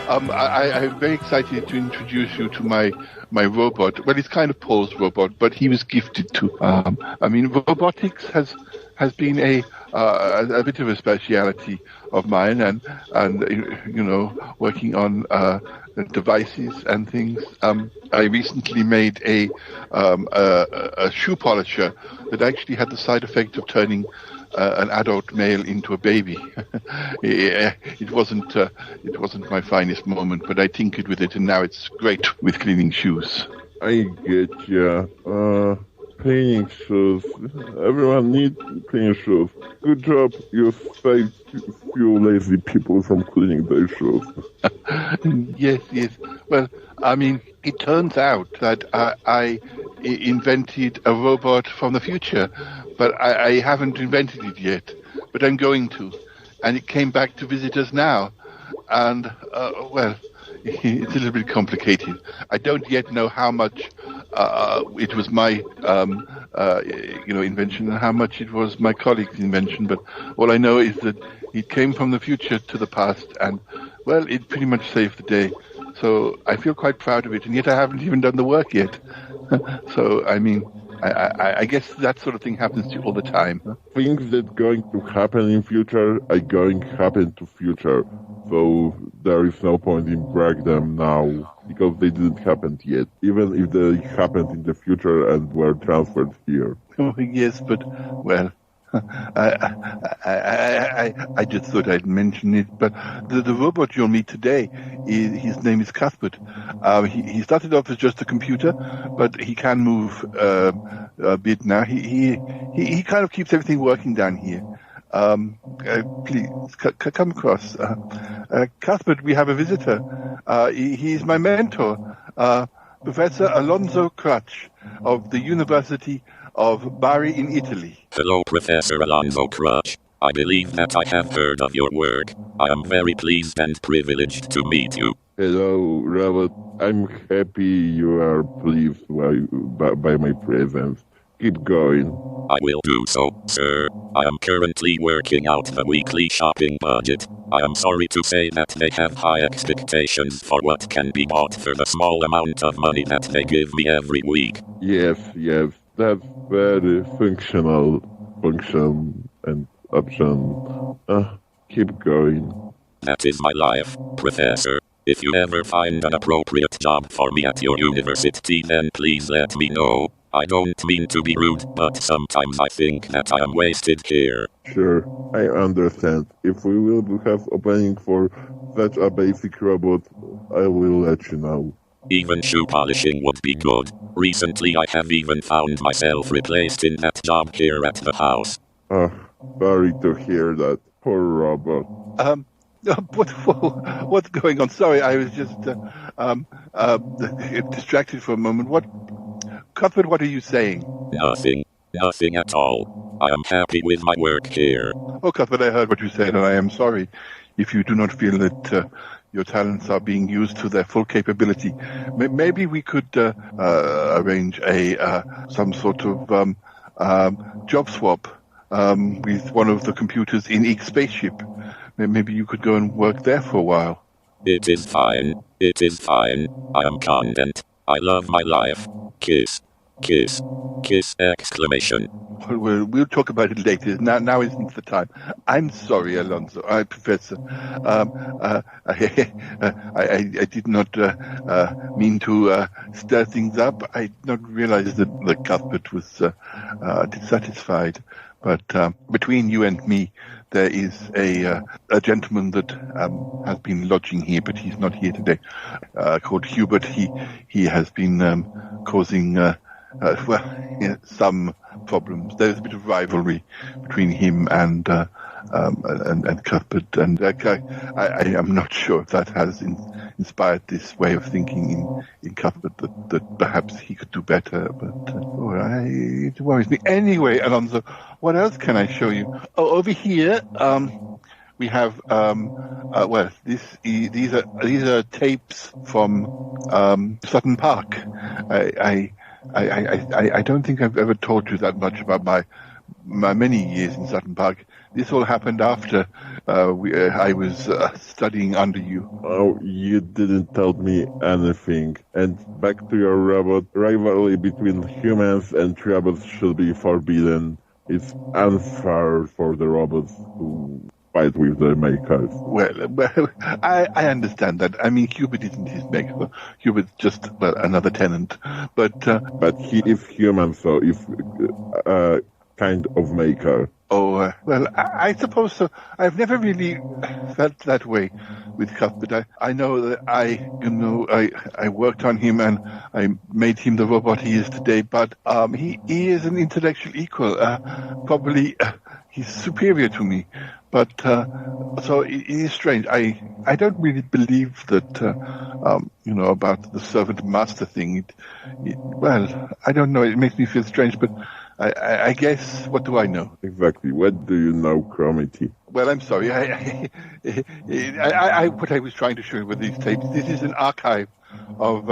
I'm very excited to introduce you to my robot. Well, it's kind of Paul's robot, but he was gifted to. I mean, robotics has been a bit of a speciality of mine, and working on devices and things. I recently made a shoe polisher that actually had the side effect of turning an adult male into a baby. It wasn't my finest moment, but I tinkered with it, and now it's great with cleaning shoes. I get ya. Cleaning shoes. Everyone needs cleaning shoes. Good job. You saved few lazy people from cleaning their shoes. Yes. Well, I mean, it turns out that I invented a robot from the future, but I haven't invented it yet. But I'm going to. And it came back to visit us now. And, well, it's a little bit complicated. I don't yet know how much it was my, invention and how much it was my colleague's invention. But all I know is that it came from the future to the past, and, well, it pretty much saved the day. So I feel quite proud of it, and yet I haven't even done the work yet. So, I mean, I guess that sort of thing happens to you all the time. Things that going to happen in future are going to happen to future. So there is no point in brag them now, because they didn't happen yet. Even if they happened in the future and were transferred here. Oh, yes, but, well, I just thought I'd mention it, but the robot you'll meet today, his name is Cuthbert. He started off as just a computer, but he can move a bit now. He kind of keeps everything working down here. Please, come across. Cuthbert, we have a visitor. He's my mentor, Professor Alonzo Crutch of the University of Bari in Italy. Hello, Professor Alonzo Crutch. I believe that I have heard of your work. I am very pleased and privileged to meet you. Hello, Robert. I'm happy you are pleased by my presence. Keep going. I will do so, sir. I am currently working out the weekly shopping budget. I am sorry to say that they have high expectations for what can be bought for the small amount of money that they give me every week. Yes. That's very functional function and option. Keep going. That is my life, Professor. If you ever find an appropriate job for me at your university, then please let me know. I don't mean to be rude, but sometimes I think that I am wasted here. Sure, I understand. If we will have opening for such a basic robot, I will let you know. Even shoe polishing would be good. Recently I have even found myself replaced in that job here at the house. Sorry to hear that. Poor robot. What's going on? Sorry, I was just distracted for a moment. Cuthbert, what are you saying? Nothing at all. I am happy with my work here. Oh, Cuthbert, I heard what you said, and I am sorry if you do not feel that your talents are being used to their full capability. Maybe we could arrange some sort of job swap with one of the computers in each spaceship. Maybe you could go and work there for a while. It is fine. I am content. I love my life. Kiss. Exclamation. Well, we'll talk about it later. Now isn't the time. I'm sorry, Alonzo. Professor. I did not mean to stir things up. I did not realize that Cuthbert was dissatisfied. But between you and me, there is a gentleman that has been lodging here, but he's not here today, called Hubert. He has been causing some problems. There's a bit of rivalry between him and Cuthbert, and I am not sure if that has inspired this way of thinking in Cuthbert that perhaps he could do better. But it worries me. Anyway, Alonzo, what else can I show you? Oh, over here we have these are tapes from Sutton Park. I don't think I've ever told you that much about my many years in Sutton Park. This all happened after I was studying under you. Oh, you didn't tell me anything. And back to your robot, rivalry between humans and robots should be forbidden. It's unfair for the robots to fight with their makers. Well, I understand that. I mean, Hubert isn't his maker. Hubert's just another tenant. But he is human, so if kind of maker. Oh, well, I suppose so. I've never really felt that way with Cuthbert. I know that I worked on him and I made him the robot he is today, but he is an intellectual equal. Probably he's superior to me. But, so it is strange. I don't really believe that, about the servant master thing. Well, I don't know. It makes me feel strange, but I guess, what do I know? Exactly. What do you know, Cromity? Well, I'm sorry. What I was trying to show you with these tapes, this is an archive of,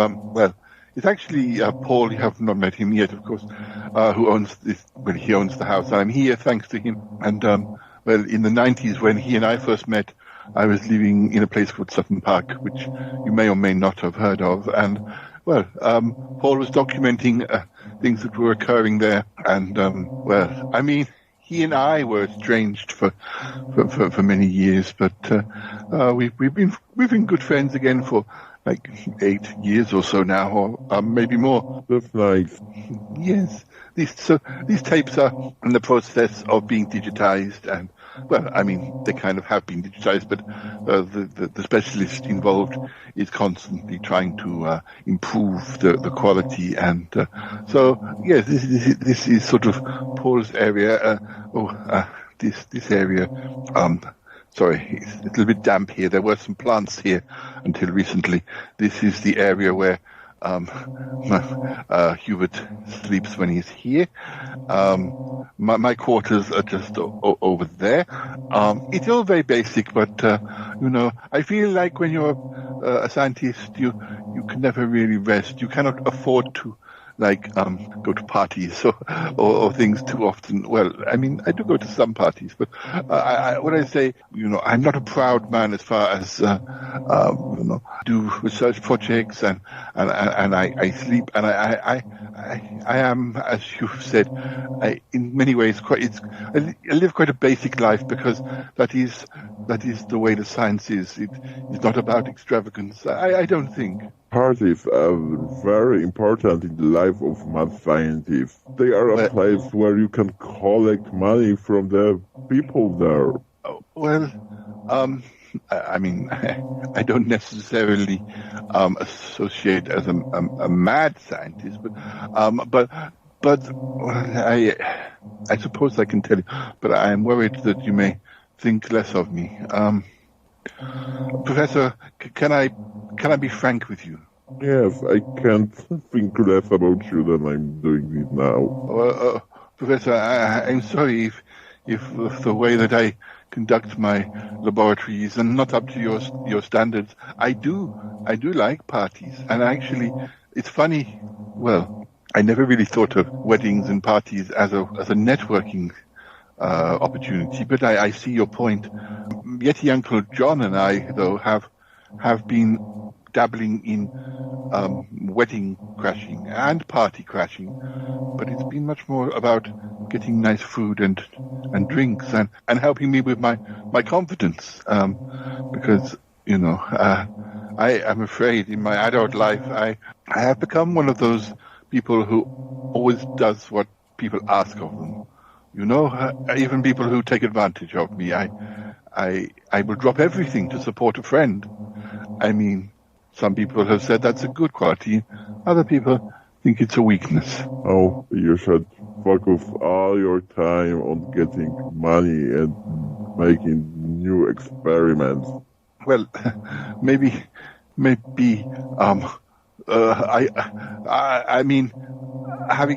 it's actually Paul, you have not met him yet, of course, who owns this, well, he owns the house, and I'm here thanks to him. And, in the 90s, when he and I first met, I was living in a place called Sutton Park, which you may or may not have heard of. And, Paul was documenting things that were occurring there. And, he and I were estranged for many years, but we've been good friends again for like 8 years or so now, or maybe more. That's nice. Yes. These tapes are in the process of being digitized, and they kind of have been digitized, but the specialist involved is constantly trying to improve the quality, and yes, this is sort of Paul's area. This area. Sorry, it's a little bit damp here. There were some plants here until recently. This is the area where Hubert sleeps when he's here. My quarters are just over there. It's all very basic, but I feel like when you're a scientist, you can never really rest. You cannot afford to go to parties or things too often. Well, I do go to some parties, but when I say, I'm not a proud man as far as, do research projects and I sleep and I am, as you've said, in many ways I live quite a basic life because that is the way the science is. It's not about extravagance. I don't think. Parties are very important in the life of mad scientists. They are a place where you can collect money from the people there. I don't necessarily associate as a mad scientist, but I suppose I can tell you. But I am worried that you may think less of me. Professor, can I be frank with you? Yes, I can't think less about you than I'm doing it now. Professor, I'm sorry if the way that I conduct my laboratories and not up to your standards. I do like parties, and actually, it's funny. Well, I never really thought of weddings and parties as a networking opportunity, but I see your point. Yeti Uncle John and I, though, have been dabbling in wedding crashing and party crashing, but it's been much more about getting nice food and drinks and helping me with my confidence, because I am afraid in my adult life I have become one of those people who always does what people ask of them. Even people who take advantage of me. I will drop everything to support a friend. Some people have said that's a good quality. Other people think it's a weakness. Oh, you should focus all your time on getting money and making new experiments. Well, maybe, having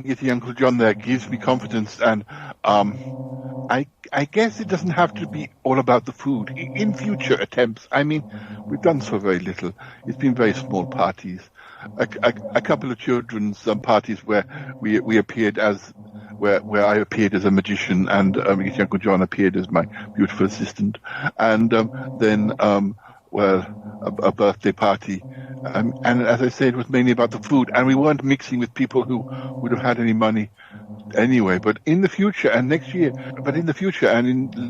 Yeti Uncle John there gives me confidence, and I guess it doesn't have to be all about the food. In future attempts, we've done so very little. It's been very small parties. A couple of children's parties where we appeared where I appeared as a magician and Yeti Uncle John appeared as my beautiful assistant, and then a birthday party. And as I said, it was mainly about the food, and we weren't mixing with people who would have had any money anyway. But in the future and next year,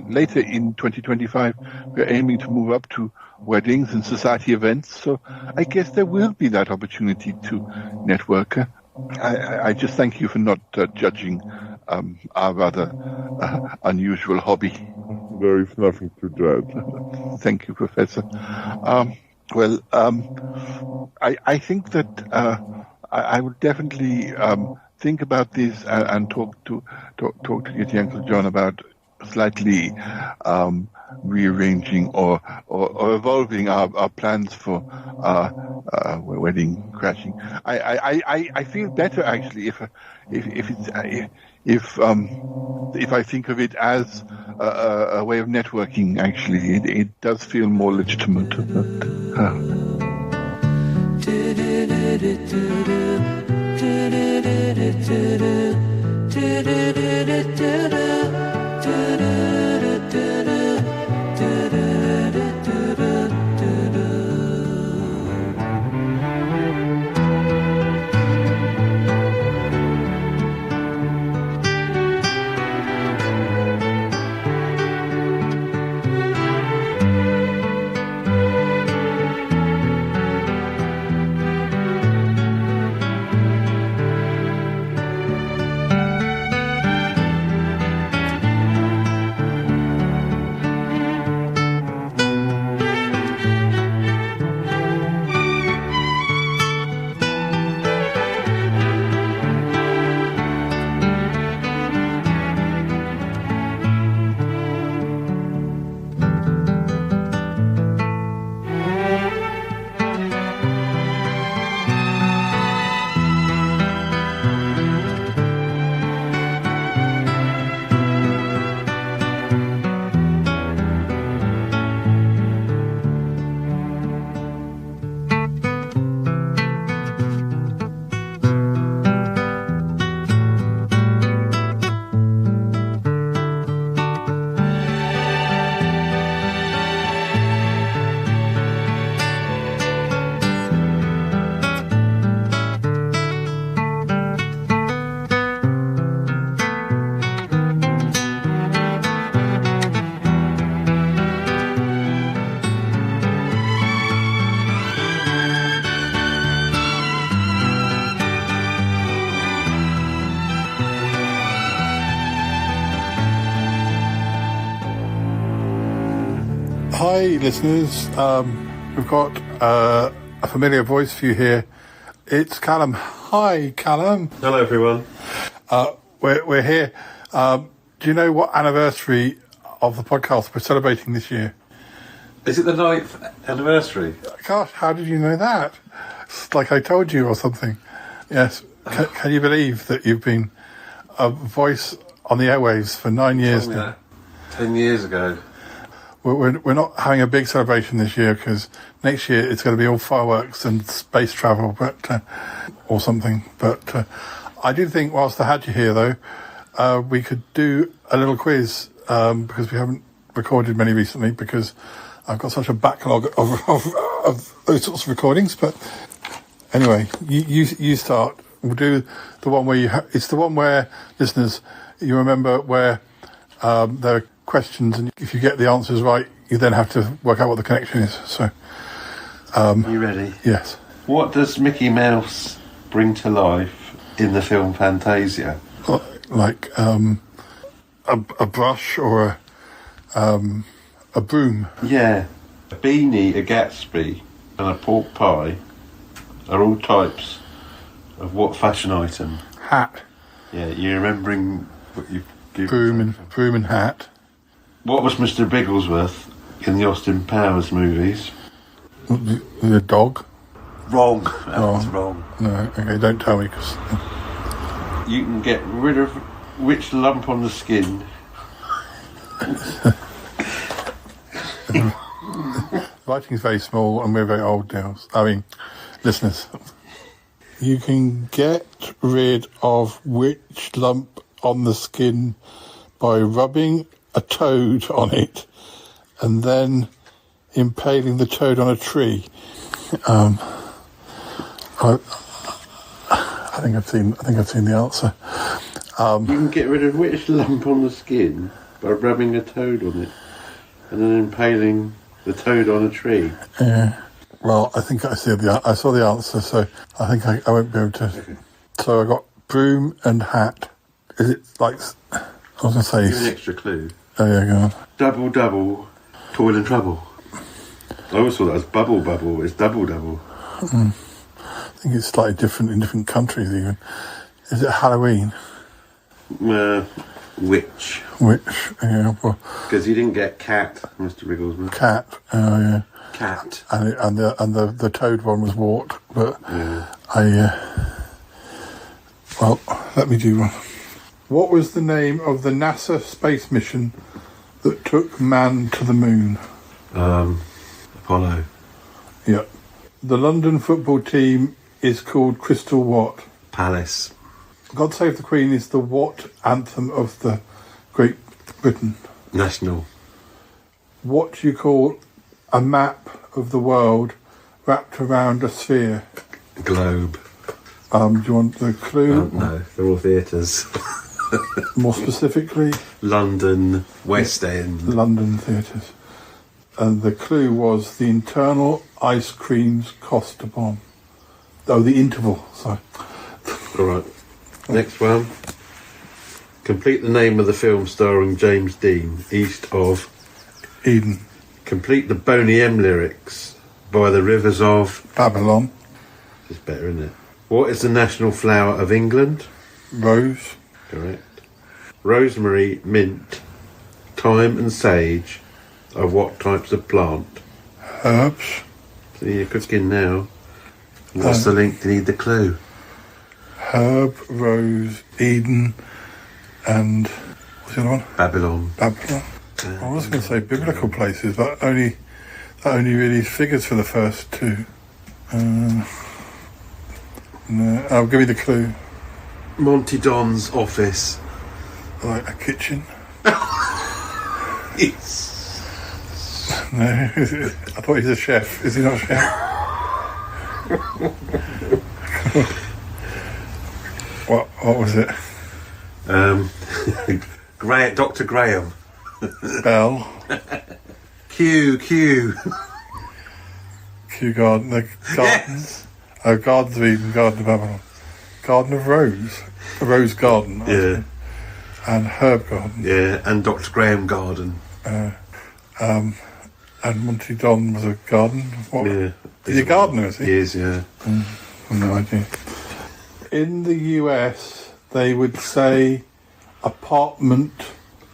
later in 2025, we're aiming to move up to weddings and society events. So I guess there will be that opportunity to network. I just thank you for not judging our rather unusual hobby. There is nothing to dread. Thank you, Professor. I think that I would definitely think about this and talk to Yeti Uncle John about slightly rearranging or evolving our plans for wedding crashing. I feel better actually if I think of it as a way of networking. Actually, it does feel more legitimate. Hi, listeners. We've got a familiar voice for you here. It's Callum. Hi, Callum. Hello, everyone. We're here. Do you know what anniversary of the podcast we're celebrating this year? Is it the 9th anniversary? Gosh, how did you know that? It's like I told you or something. Yes. Can you believe that you've been a voice on the airwaves for 9 years now? 10 years ago. We're not having a big celebration this year because next year it's going to be all fireworks and space travel, but or something. But I do think, whilst I had you here, though, we could do a little quiz because we haven't recorded many recently because I've got such a backlog of those sorts of recordings. But anyway, you start. We'll do the one where it's the one where, listeners, you remember where there are questions, and if you get the answers right, you then have to work out what the connection is. So, you ready? Yes. What does Mickey Mouse bring to life in the film Fantasia? Like a brush or a broom. Yeah. A beanie, a Gatsby, and a pork pie are all types of what fashion item? Hat. Yeah, you're remembering what you've given. Broom and hat. What was Mr. Bigglesworth in the Austin Powers movies? The dog. Wrong. That was wrong. No, okay, don't tell me. Cause... You can get rid of which lump on the skin? Writing's very small and we're very old now. I mean, listeners. You can get rid of which lump on the skin by rubbing a toad on it and then impaling the toad on a tree. I think I've seen the answer. You can get rid of which lump on the skin by rubbing a toad on it and then impaling the toad on a tree. Yeah. Well, I think I saw the answer, so I think I won't be able to. Okay. So I got broom and hat. Is it like... I was going to say... Give an extra clue. Oh, yeah, go on. Double, double, toil and trouble. I always thought that was bubble, bubble. It's double, double. I think it's slightly different in different countries even. Is it Halloween? Witch. Yeah. Because you didn't get cat, Mr. Wrigglesworth. Cat. Oh, yeah. Cat. And the toad one was wart, but well, let me do one. What was the name of the NASA space mission that took man to the moon? Apollo. Yep. The London football team is called Crystal what? Palace. God Save the Queen is the what anthem of the Great Britain? National. What do you call a map of the world wrapped around a sphere? Globe. Do you want the clue? No, they're all theatres. More specifically? London, West End. London theatres. And the clue was the internal ice creams cost a bomb. Oh, the interval, sorry. All right. Next one. Complete the name of the film starring James Dean, East of Eden. Complete the Boney M lyrics, By the Rivers of Babylon. It's better, isn't it? What is the national flower of England? Rose. Correct. Rosemary, mint, thyme and sage are what types of plant? Herbs. See, you're cooking now. What's the link? Do you need the clue? Herb, Rose, Eden, and what's the other one? Babylon. Babylon. I was going to say biblical places, but that only really figures for the first two. No, I'll give you the clue. Monty Don's office. Like a kitchen? Yes. No, I thought he's a chef. Is he not a chef? What was it? Dr. Graham. Bell. Q. Kew Garden. The gardens. Yes. Oh, Gardens of Eden, Garden of Babylon. Garden of Rose. A Rose Garden. Yeah. And Herb Garden. Yeah, and Dr. Graham Garden. And Monty Don was a garden. What? Yeah. Is he a gardener, is he? He is, yeah. No idea. In the US, they would say apartment.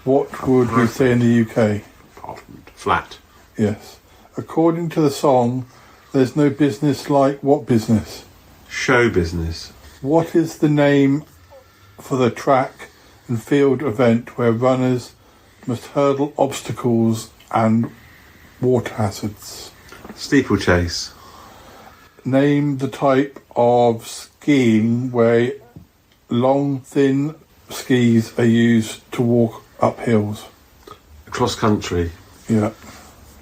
What would we say in the UK? Apartment. Flat. Yes. According to the song, there's no business like what business? Show business. What is the name for the track and field event where runners must hurdle obstacles and water hazards? Steeplechase. Name the type of skiing where long, thin skis are used to walk up hills. Cross country. Yeah.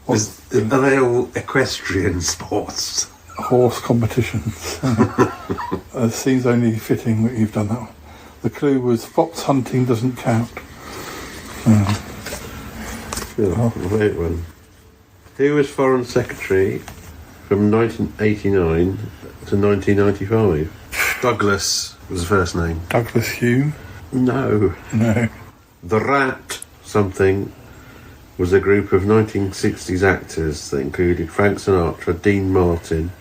Are they all equestrian sports? Horse competitions. It seems only fitting that you've done that one. The clue was fox hunting doesn't count. Wait one. Who was Foreign Secretary from 1989 to 1995? Douglas was the first name. Douglas Hume? No. No. The Rat something was a group of 1960s actors that included Frank Sinatra, Dean Martin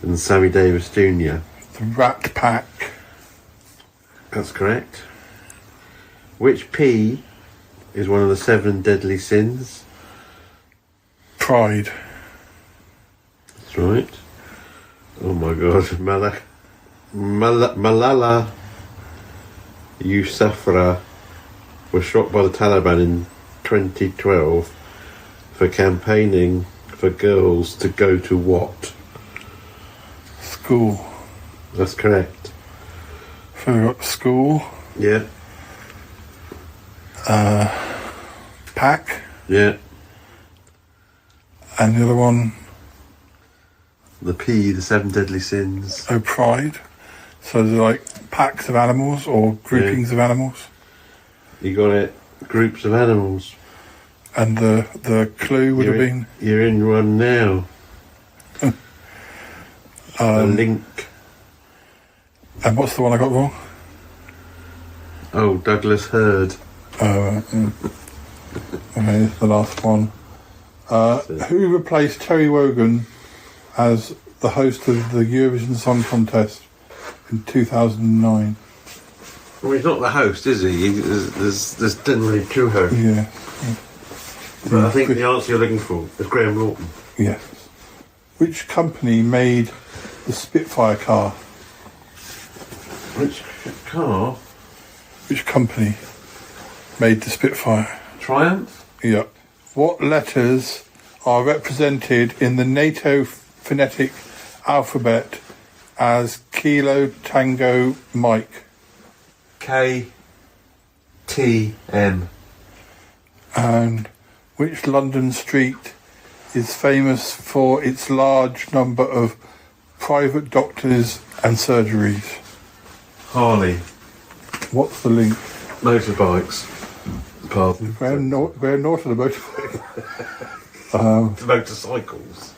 and Sammy Davis Jr. The Rat Pack. That's correct. Which P is one of the 7 deadly sins? Pride. That's right. Oh my God. Malala Yousafzai was shot by the Taliban in 2012 for campaigning for girls to go to what? School. That's correct. For school? Yeah. Pack? Yeah. And the other one? The P, the 7 deadly sins. Oh, pride. So they're like packs of animals or groupings of animals? You got it. Groups of animals. And the clue would have been? You're in one now. A link. And what's the one I got wrong? Oh, Douglas Hurd. Okay, this is the last one. Who replaced Terry Wogan as the host of the Eurovision Song Contest in 2009? Well, he's not the host, is he? There's generally two hosts. Yeah. But I think the answer you're looking for is Graham Norton. Yes. Which company made the Spitfire car? Which car? Which company made the Spitfire? Triumph? Yeah. What letters are represented in the NATO phonetic alphabet as Kilo Tango Mike? K-T-M. And which London street is famous for its large number of private doctors and surgeries? Harley. What's the link? Motorbikes. Pardon. Graham Norton, a motorbike. Motorcycles.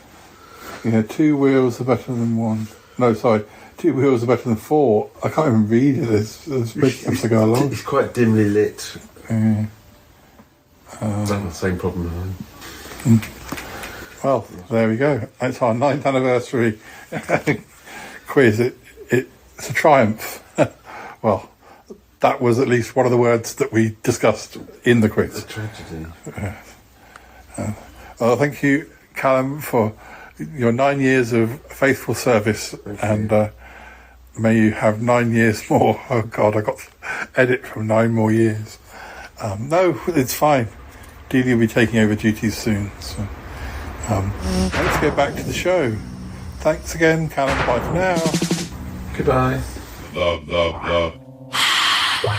Yeah, 2 wheels are better than 1. No, sorry. 2 wheels are better than 4. I can't even read it. It's making up to go along. It's quite dimly lit. Yeah. That's the same problem. Well, there we go. It's our 9th anniversary quiz. It's a triumph. Well, that was at least one of the words that we discussed in the quiz. It's a tragedy. Well, thank you, Callum, for your 9 years of faithful service, and may you have 9 years more. Oh God, I got to edit from 9 more years. No, it's fine. Delia will be taking over duties soon. So, let's get back to the show. Thanks again, Callum. Bye for now. Goodbye. Love, love, love. Love.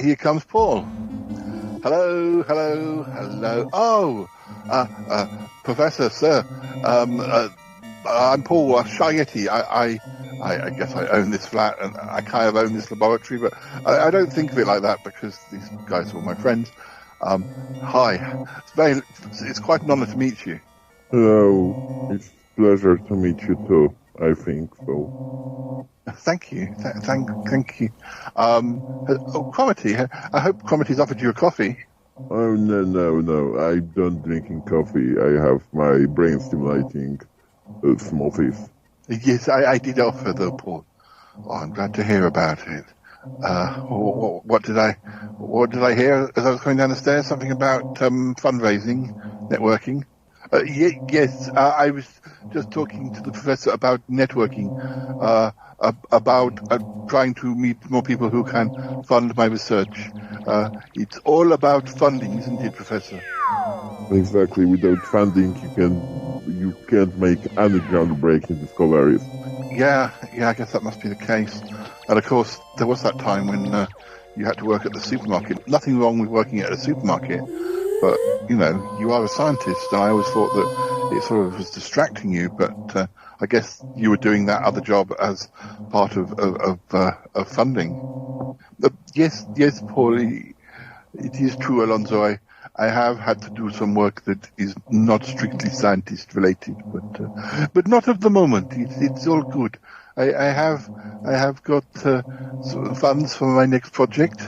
Here comes Paul. Hello. Oh, Professor, sir. I'm Paul Shagety. I guess I own this flat and I kind of own this laboratory, but I don't think of it like that because these guys are all my friends. Hi. It's quite an honor to meet you. Hello. It's a pleasure to meet you too, I think so. Thank you. Thank you. Cromitty, I hope Cromitty's offered you a coffee. Oh, no. I don't drinking coffee. I have my brain-stimulating smoothies. Yes, I did offer though, Paul. Oh, I'm glad to hear about it. What did I hear as I was going down the stairs? Something about fundraising, networking. Yes, I was just talking to the professor about networking, about trying to meet more people who can fund my research. It's all about funding, isn't it, Professor? Exactly. Without funding, you can't make any groundbreaking discoveries. Yeah, I guess that must be the case. And of course, there was that time when you had to work at the supermarket. Nothing wrong with working at a supermarket, but, you are a scientist, and I always thought that it sort of was distracting you, but I guess you were doing that other job as part of funding. Yes, Paul, it is true, Alonzo. I have had to do some work that is not strictly scientist related, but not at the moment. It's all good. I have got some funds for my next project,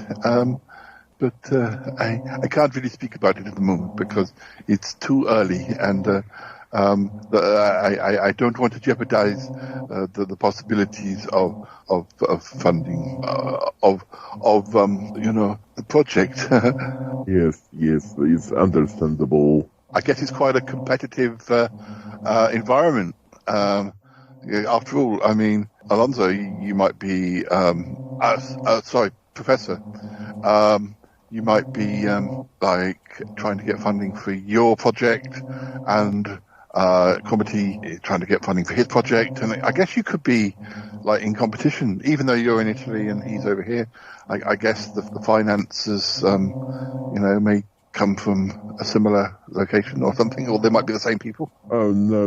but I can't really speak about it at the moment because it's too early, and I don't want to jeopardize the possibilities of funding the project. Yes, it's understandable. I guess it's quite a competitive environment. After all, I mean, Alonzo, you might be sorry, Professor. you might be like trying to get funding for your project, and Comity is trying to get funding for his project, and I guess you could be like in competition, even though you're in Italy and he's over here. I guess the finances, may come from a similar location or something, or they might be the same people. Oh, no.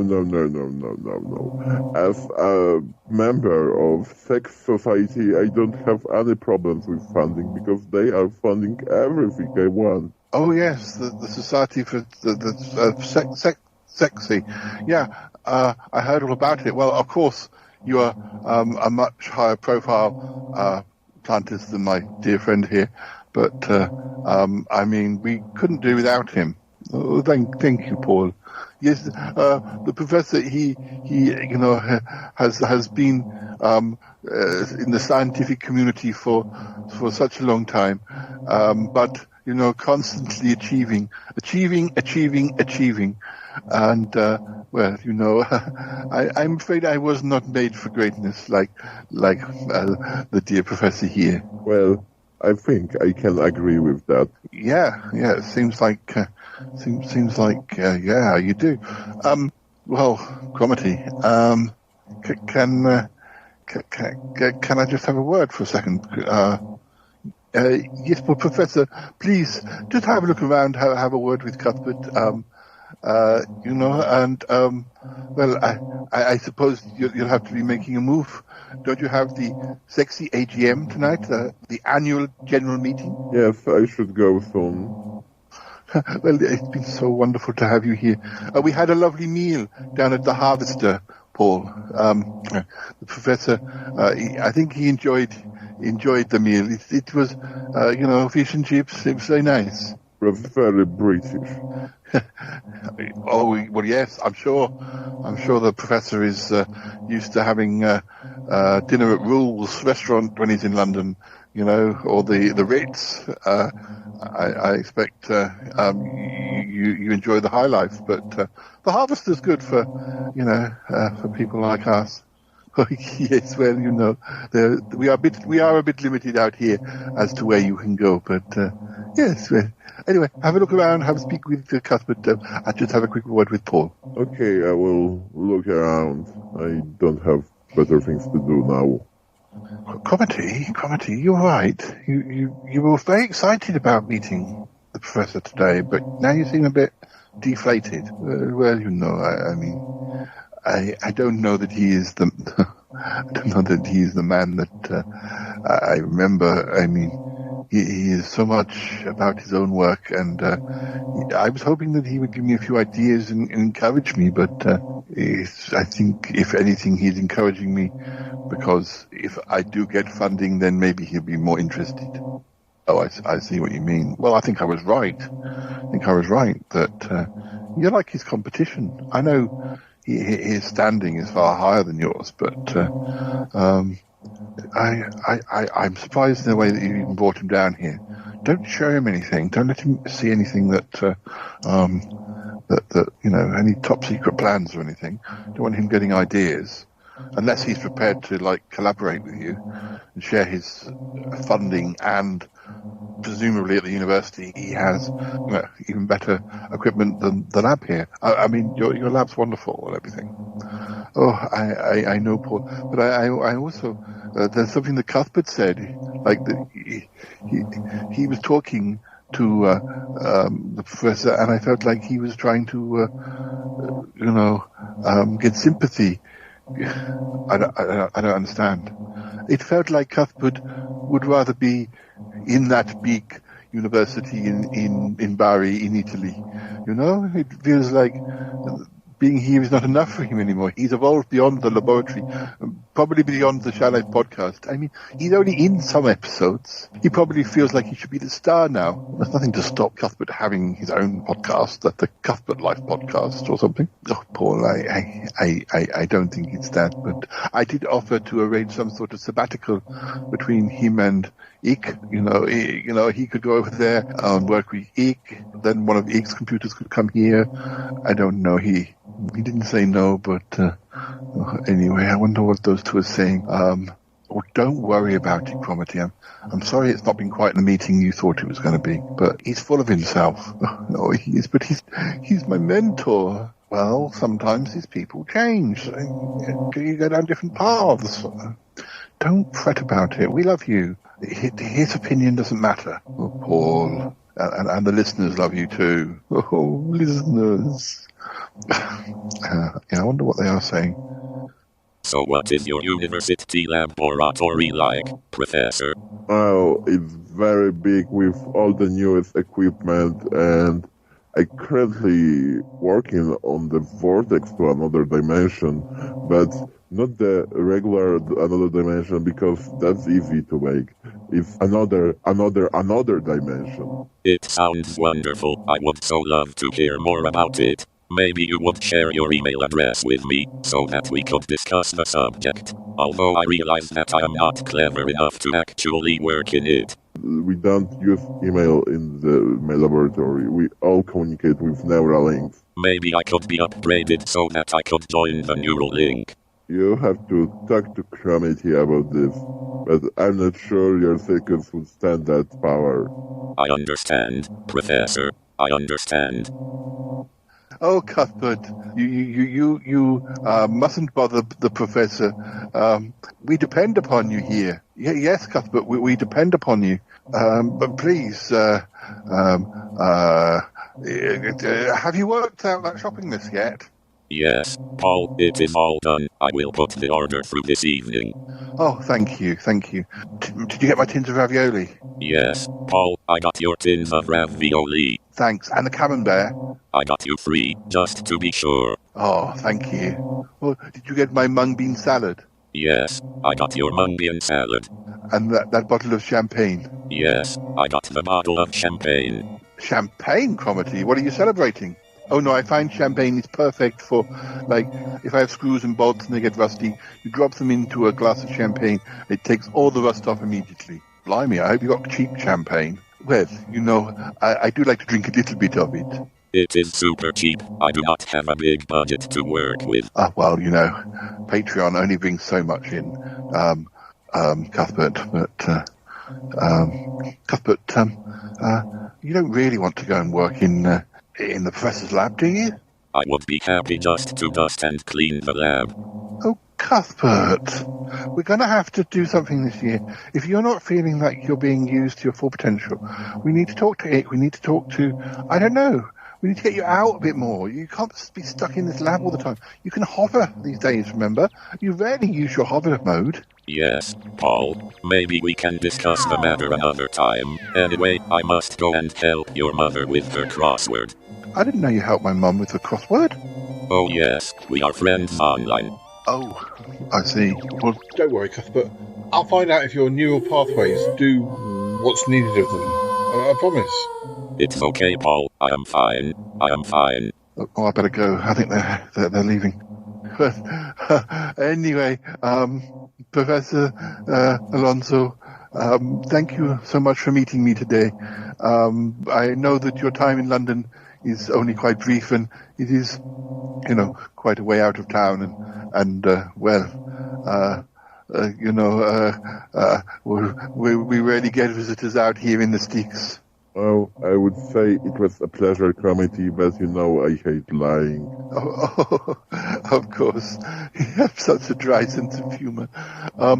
As a member of Sex Society, I don't have any problems with funding because they are funding everything I want. Oh yes, the Society for the Sexy. Yeah, I heard all about it. Well, of course, you are a much higher profile plantist than my dear friend here, but I mean, we couldn't do without him. Oh, thank you, Paul. Yes, the professor, he has been in the scientific community for such a long time, but constantly achieving, and I'm afraid I was not made for greatness like the dear professor here. Well, I think I can agree with that. Yeah, it seems like you do. Well, Comity, can I just have a word for a second? Yes, but Professor, please just have a look around, have a word with Cuthbert. I suppose you'll have to be making a move. Don't you have the sexy AGM tonight, the annual general meeting? Yes, I should go soon. Well, it's been so wonderful to have you here. We had a lovely meal down at the Harvester, Paul. The professor, I think he enjoyed the meal. It was, fish and chips. It was very nice. It was very British. Oh, well, yes, I'm sure the professor is used to having dinner at Rule's restaurant when he's in London, or the Ritz. I expect you enjoy the high life, but the Harvester's good for people like us. Yes, well, we are a bit limited out here as to where you can go, but yes. Well, anyway, have a look around, have a speak with Cuthbert, and just have a quick word with Paul. Okay, I will look around. I don't have better things to do now. Comity, you're right. You were very excited about meeting the professor today, but now you seem a bit deflated. Well, I mean, I don't know that he is the I don't know that he is the man that I remember. I mean, he is so much about his own work, and I was hoping that he would give me a few ideas and encourage me, but I think, if anything, he's encouraging me because if I do get funding, then maybe he'll be more interested. Oh, I see what you mean. Well, I think I was right. That you're like his competition. I know his standing is far higher than yours, but I'm surprised in the way that you even brought him down here. Don't show him anything. Don't let him see anything that any top secret plans or anything. Don't want him getting ideas unless he's prepared to collaborate with you and share his funding, and presumably at the university he has even better equipment than the lab here. I mean, your lab's wonderful and everything. Oh, I know, Paul, but I also there's something that Cuthbert said, like that he was talking to the professor, and I felt like he was trying to get sympathy. I don't understand. It felt like Cuthbert would rather be in that big university in Bari in Italy. It feels like being here is not enough for him anymore. He's evolved beyond the laboratory, probably beyond the Shy Life podcast. I mean, he's only in some episodes. He probably feels like he should be the star now. There's nothing to stop Cuthbert having his own podcast, the Cuthbert Life podcast or something. Oh, Paul, I don't think it's that, but I did offer to arrange some sort of sabbatical between him and Eek. He could go over there and work with Eek. Then one of Eek's computers could come here. I don't know. He didn't say no, but anyway, I wonder what those two are saying. Oh, don't worry about it, Cromitty. I'm sorry it's not been quite the meeting you thought it was going to be, but he's full of himself. No, he is, but he's my mentor. Well, sometimes these people change. You go down different paths. Don't fret about it. We love you. His opinion doesn't matter. Oh, Paul. And the listeners love you too. Oh, listeners. I wonder what they are saying. So what is your university laboratory like, Professor? Oh, it's very big with all the newest equipment, and I'm currently working on the vortex to another dimension, but not the regular another dimension, because that's easy to make. It's another dimension. It sounds wonderful. I would so love to hear more about it. Maybe you would share your email address with me, so that we could discuss the subject. Although I realize that I am not clever enough to actually work in it. We don't use email in my laboratory. We all communicate with neural links. Maybe I could be upgraded so that I could join the neural link. You have to talk to Cromitty about this, but I'm not sure your circuits would stand that power. I understand, Professor. I understand. Oh, Cuthbert, you mustn't bother the professor. We depend upon you here. Yes, Cuthbert, we depend upon you. But please, have you worked out that shopping list yet? Yes, Paul, it is all done. I will put the order through this evening. Oh, thank you. Did you get my tins of ravioli? Yes, Paul, I got your tins of ravioli. Thanks, and the camembert? I got you 3, just to be sure. Oh, thank you. Well, did you get my mung bean salad? Yes, I got your mung bean salad. And that bottle of champagne? Yes, I got the bottle of champagne. Champagne, Cromitty? What are you celebrating? Oh no, I find champagne is perfect for, like, if I have screws and bolts and they get rusty, you drop them into a glass of champagne, it takes all the rust off immediately. Blimey, I hope you got cheap champagne. Well, I do like to drink a little bit of it. It is super cheap. I do not have a big budget to work with. Well, Patreon only brings so much in, Cuthbert, but, Cuthbert, you don't really want to go and work in the professor's lab, do you? I would be happy just to dust and clean the lab. Oh, Cuthbert, we're going to have to do something this year. If you're not feeling like you're being used to your full potential, we need to talk to it. We need to talk to, I don't know, we need to get you out a bit more. You can't be stuck in this lab all the time. You can hover these days, remember? You rarely use your hover mode. Yes, Paul. Maybe we can discuss the matter another time. Anyway, I must go and help your mother with her crossword. I didn't know you helped my mum with her crossword. Oh yes, we are friends online. Oh, I see. Well, don't worry, Cuthbert. I'll find out if your neural pathways do what's needed of them. I promise. It's okay, Paul. I am fine. Oh, I better go. I think they're leaving. Anyway, Professor Alonzo, thank you so much for meeting me today. I know that your time in London is only quite brief, and it is, quite a way out of town, we rarely get visitors out here in the sticks. Well, I would say it was a pleasure, Cromitty, but I hate lying. Oh, of course. You have such a dry sense of humor. I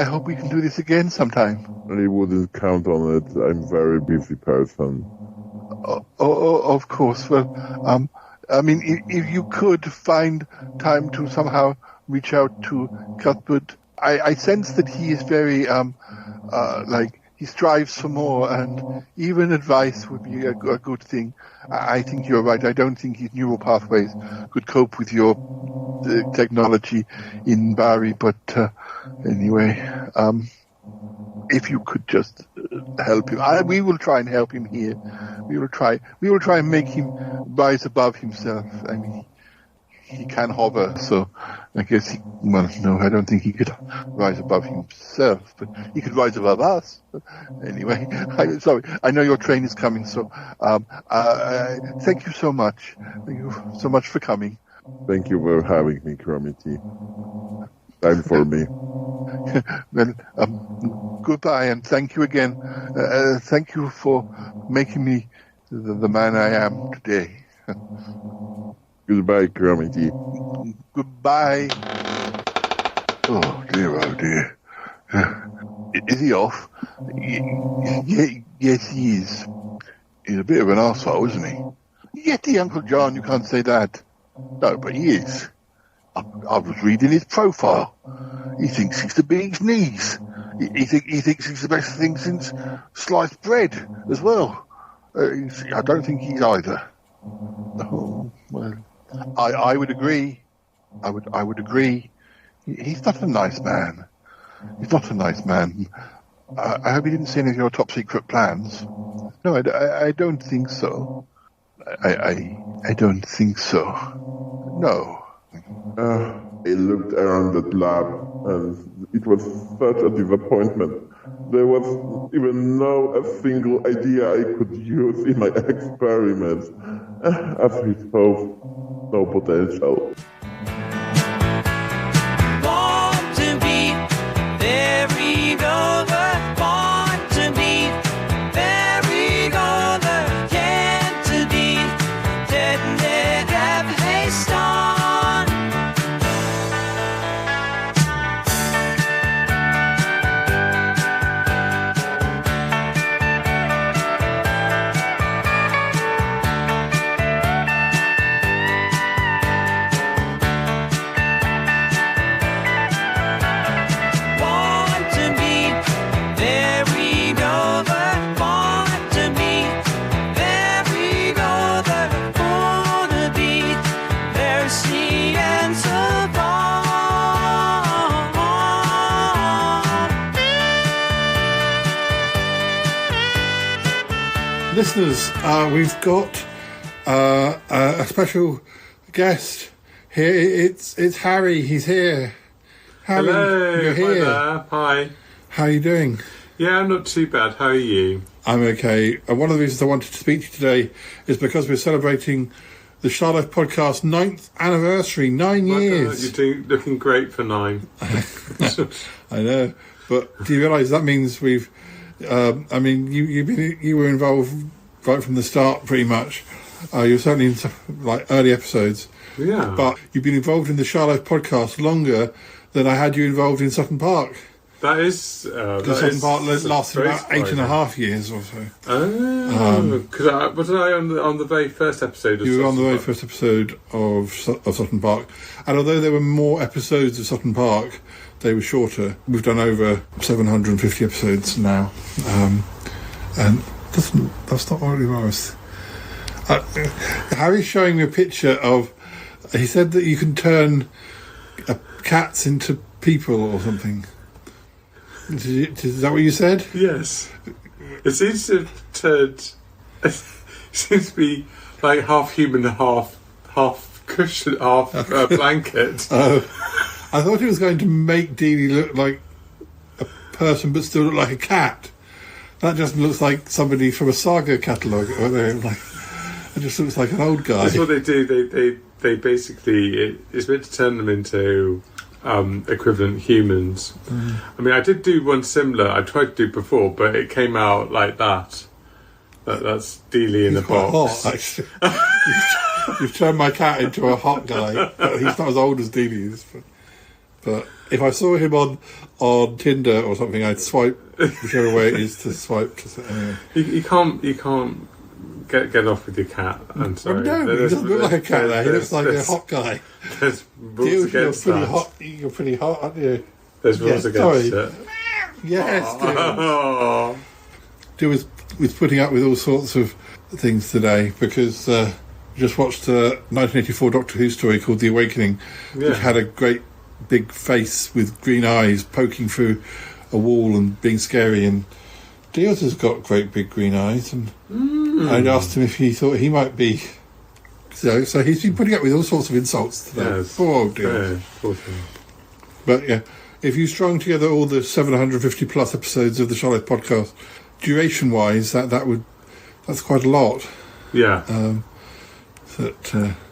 hope we can do this again sometime. I wouldn't count on it. I'm a very busy person. Oh, of course. Well, if you could find time to somehow reach out to Cuthbert, I sense that he is very, he strives for more, and even advice would be a good thing. I think you're right. I don't think his neural pathways could cope with your technology in Bari, but anyway, if you could just help him. We will try and help him here. We will try and make him rise above himself. I mean, he can hover, so I guess I don't think he could rise above himself, but he could rise above us. Anyway, sorry, I know your train is coming, so thank you so much. Thank you so much for coming. Thank you for having me, Cromitty. time for me. Well, goodbye, and thank you again. Thank you for making me the man I am today. Goodbye, Cromitty. Goodbye. Oh dear. Is he off? Yes, he is. He's a bit of an arsehole, isn't he? Yeti, Uncle John, you can't say that. No, but he is. I was reading his profile. He thinks he's the bee's knees. He thinks he's the best thing since sliced bread as well. I don't think he's either. Oh, well, I would agree. I would agree. He's not a nice man. He's not a nice man. I hope he didn't see any of your top secret plans. No, I don't think so. I don't think so. No. I looked around that lab, and it was such a disappointment. There was even a single idea I could use in my experiments. As we saw, no potential. Want to be buried over, want to be buried over, can't to be dead and dead have haste on. Listeners, we've got a special guest here. It's Harry. He's here. Harry, hello, you're here. Hi there. Hi. How are you doing? Yeah, I'm not too bad. How are you? I'm okay. One of the reasons I wanted to speak to you today is because we're celebrating the Shy Life Podcast 9th anniversary. 9 years. You're looking great for 9. I know, but do you realise that means we've? You were involved right from the start, pretty much. You're certainly in like early episodes. Yeah. But you've been involved in the Shy Life Podcast longer than I had you involved in Sutton Park. That is. Sutton Park lasted about 8.5 years or so. Oh, because wasn't I on the very first episode of You were on the very Park? first episode of Sutton Park. And although there were more episodes of Sutton Park, they were shorter. We've done over 750 episodes now. And that's not really nice. Harry's showing me a picture of... He said that you can turn cats into people or something. Is that what you said? Yes. It seems to have turned... It seems to be like half human, half cushion, half blanket. I thought he was going to make Dealey look like a person but still look like a cat. That just looks like somebody from a Saga catalogue. It just looks like an old guy. That's what they do. They basically... It's meant to turn them into equivalent humans. I mean, I did do one similar. I tried to do before, but it came out like that. That's Dealey in a box. Hot, actually. You've turned my cat into a hot guy. But he's not as old as Dealey is. But if I saw him on Tinder or something, I'd swipe whichever way it is to swipe. Anyway. You can't get off with your cat. I'm sorry. Well, no, he doesn't look like a cat there. He looks like a hot guy. There's rules against that. You're pretty hot, aren't you? There's rules against it. Yes, Stu was putting up with all sorts of things today because we just watched a 1984 Doctor Who story called The Awakening, which had a great big face with green eyes poking through a wall and being scary, and Diaz has got great big green eyes, and I'd asked him if he thought he might be so he's been putting up with all sorts of insults today. Yes. Poor Diaz. But yeah, if you strung together all the 750 plus episodes of the Shy Life Podcast, duration wise, that's quite a lot. Yeah.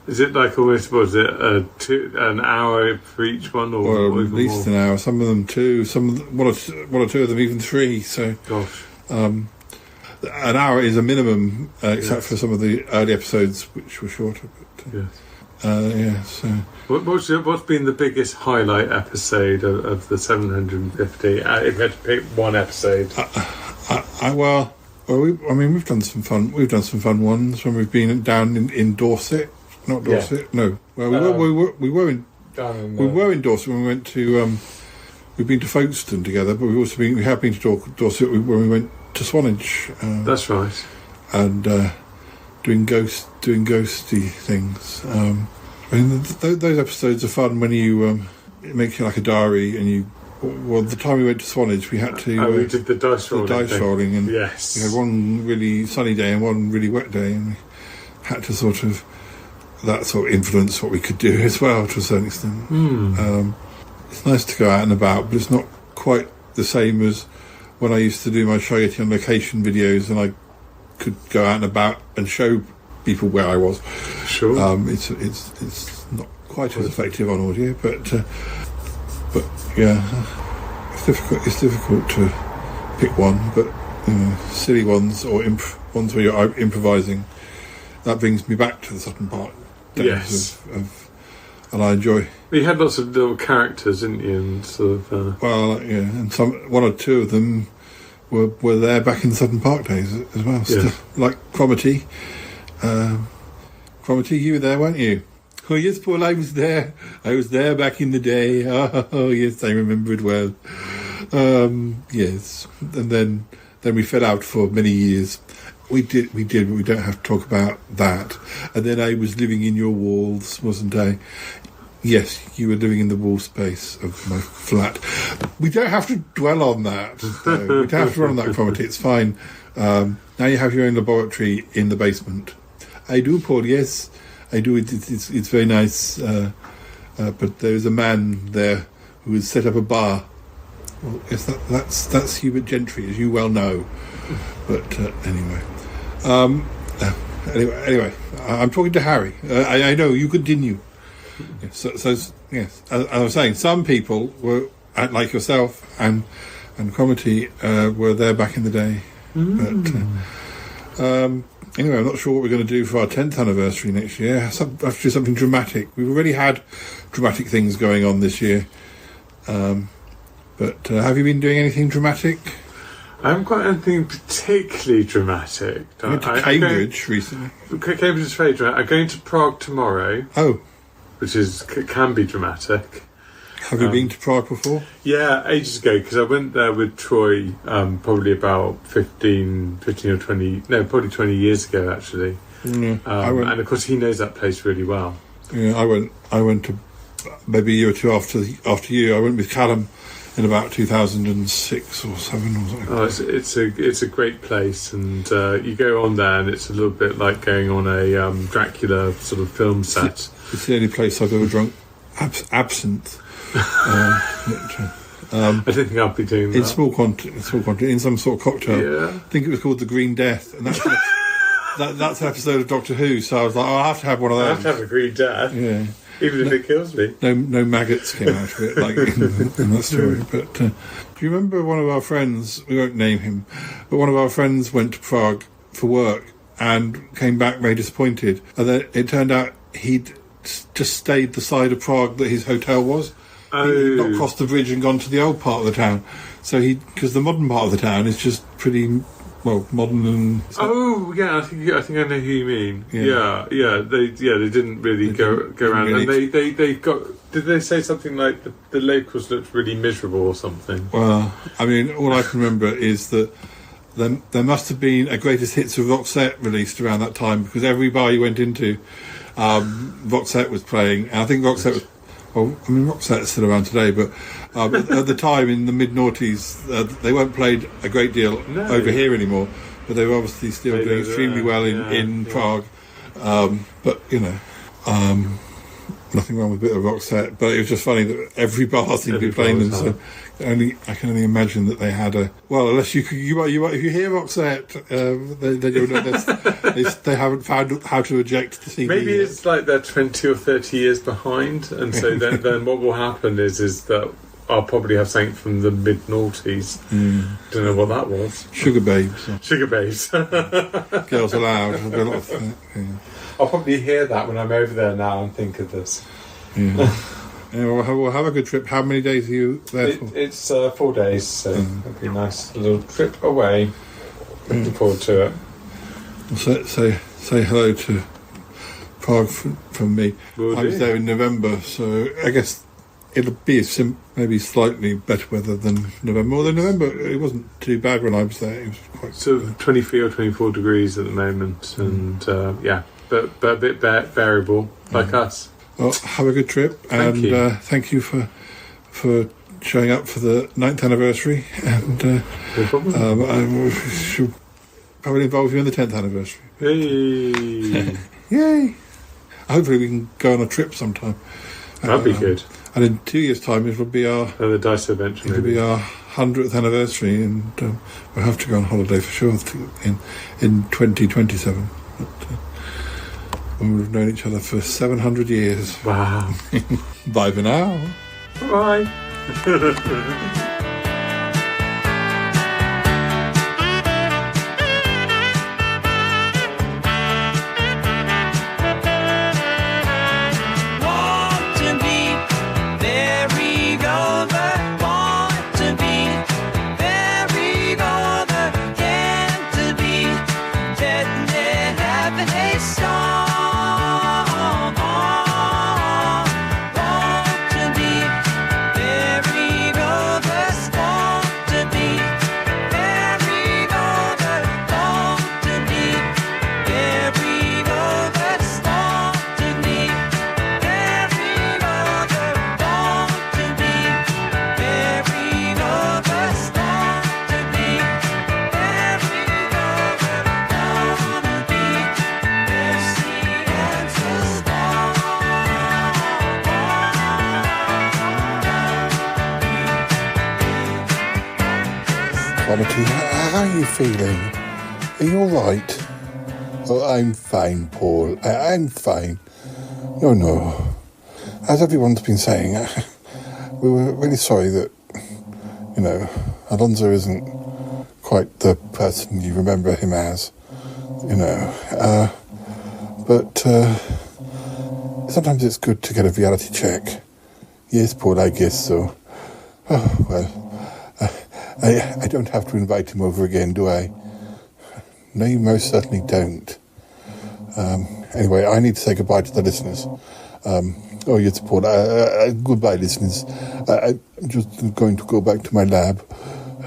Is it like almost, was it an hour for each one, or at least more? an hour? Some of them 2, one or two of them even 3. So, gosh, an hour is a minimum, except for some of the early episodes which were shorter. But, so what's been the biggest highlight episode of the 750? If you had to pick one episode, we've done some fun. We've done some fun ones when we've been down in Dorset. Not Dorset. Yeah. No. Well, we were in Dorset when we went to. We've been to Folkestone together, but we have been to Dorset when we went to Swanage. That's right. And doing ghosty things. Those episodes are fun when you it makes you like a diary, and you. Well, the time we went to Swanage, we had to. We did the dice rolling. And yes, we had one really sunny day and one really wet day, and we had to sort of influence what we could do as well to a certain extent. It's nice to go out and about, but it's not quite the same as when I used to do my Shy Yeti on location videos, and I could go out and about and show people where I was. Sure. It's not quite as effective on audio, but yeah, it's difficult to pick one. But silly ones or ones where you're improvising, that brings me back to the Sutton Park days and I enjoy. You had lots of little characters, didn't you? And sort of. And one or two of them were there back in the Sutton Park days as well. Yes. Like Cromitty. Cromitty, you were there, weren't you? Oh yes, Paul, I was there. I was there back in the day. Oh yes, I remember it well. Yes, and then we fell out for many years. We did, but we don't have to talk about that. And then I was living in your walls, wasn't I? Yes, you were living in the wall space of my flat. We don't have to dwell on that. We don't have to dwell on that, Cromitty. It's fine. Now you have your own laboratory in the basement. I do, Paul, yes. I do. It's very nice. But there's a man there who has set up a bar. Well, yes, that's Hubert Gentry, as you well know. But anyway. Anyway, I'm talking to Harry. I know, you continue. Yes, so yes, as I was saying, some people were, like yourself and Cromitty, were there back in the day. But anyway, I'm not sure what we're going to do for our 10th anniversary next year. I have to do something dramatic. We've already had dramatic things going on this year. But have you been doing anything dramatic? I haven't got anything particularly dramatic. I went to Cambridge recently. Cambridge is very dramatic. I'm going to Prague tomorrow. Oh. Which can be dramatic. Have you been to Prague before? Yeah, ages ago, because I went there with Troy probably about 15 or 20... No, probably 20 years ago, actually. Yeah, and, of course, he knows that place really well. Yeah, I went to maybe a year or two after you. I went with Callum in about 2006 or 7 or something. Oh, it's a great place, and you go on there, and it's a little bit like going on a Dracula sort of film set. It's the only place I've ever drunk absinthe. I don't think I'll be doing that. In small quantity, in some sort of cocktail. Yeah. I think it was called the Green Death, and that's an episode of Doctor Who. So I was like, I'll have to have one of those. I have to have a Green Death. Yeah. Even if it kills me. No maggots came out of it, like in that story. But do you remember one of our friends? We won't name him, but one of our friends went to Prague for work and came back very disappointed. And then it turned out he'd just stayed the side of Prague that his hotel was. Oh. He'd not crossed the bridge and gone to the old part of the town. So because the modern part of the town is just pretty modern and. Oh yeah, I think I know who you mean. Yeah. They didn't really go around, really, and they got. Did they say something like the locals looked really miserable or something? Well, I mean, all I can remember is that there must have been a greatest hits of Roxette released around that time, because every bar you went into, Roxette was playing, and I think Roxette was. Well, I mean, Roxette's still around today, but at the time, in the mid-noughties, they weren't played a great deal over here anymore, but they were obviously still doing extremely well in Prague. But, nothing wrong with a bit of Roxette, but it was just funny that every bar seemed to be playing them. So I can only imagine that they had a unless if you hear Roxette, they don't know this, they haven't found how to eject the CD. Maybe it's like they're 20 or 30 years behind, and so then what will happen is that I'll probably have something from the mid-noughties. Don't know what that was. Sugar Babes. Sugar Babes. Girls Aloud. I'll probably hear that when I'm over there now and think of this. Yeah. We'll have a good trip. How many days are you there for? It's 4 days, so it'll be a nice little trip away. Looking forward to it. Well, say hello to Prague from me. I was there in November, so I guess it'll be maybe slightly better weather than November. Although November, it wasn't too bad when I was there. It was quite sort of 23 or 24 degrees at the moment, and but a bit variable, like us. Well, have a good trip, and thank you for showing up for the 9th anniversary. And no problem. I should probably involve you in the 10th anniversary. Hey! Yay! Hopefully we can go on a trip sometime. That'd be good. And in 2 years' time, it'll be the dice event. It'll be our 100th anniversary, and we'll have to go on holiday for sure in 2027. But, we've known each other for 700 years. Wow. Bye for now. Bye. How are you feeling? Are you alright? Oh, I'm fine, Paul. I'm fine. No. As everyone's been saying, we were really sorry that, Alonzo isn't quite the person you remember him as, but sometimes it's good to get a reality check. Yes, Paul, I guess so. Oh, well. I don't have to invite him over again, do I? No, you most certainly don't. Anyway, I need to say goodbye to the listeners. Yes, Paul. Goodbye, listeners. I'm just going to go back to my lab.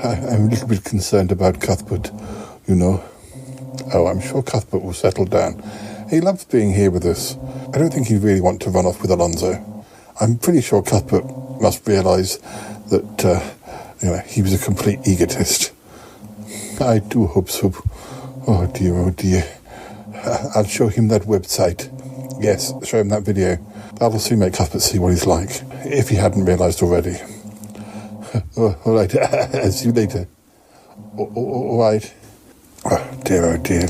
I'm a little bit concerned about Cuthbert, Oh, I'm sure Cuthbert will settle down. He loves being here with us. I don't think he'd really want to run off with Alonzo. I'm pretty sure Cuthbert must realise that... he was a complete egotist. I do hope so. Oh dear. I'll show him that website. Yes, show him that video. That'll soon make Cuthbert see what he's like, if he hadn't realised already. All right, see you later. All right. Oh dear.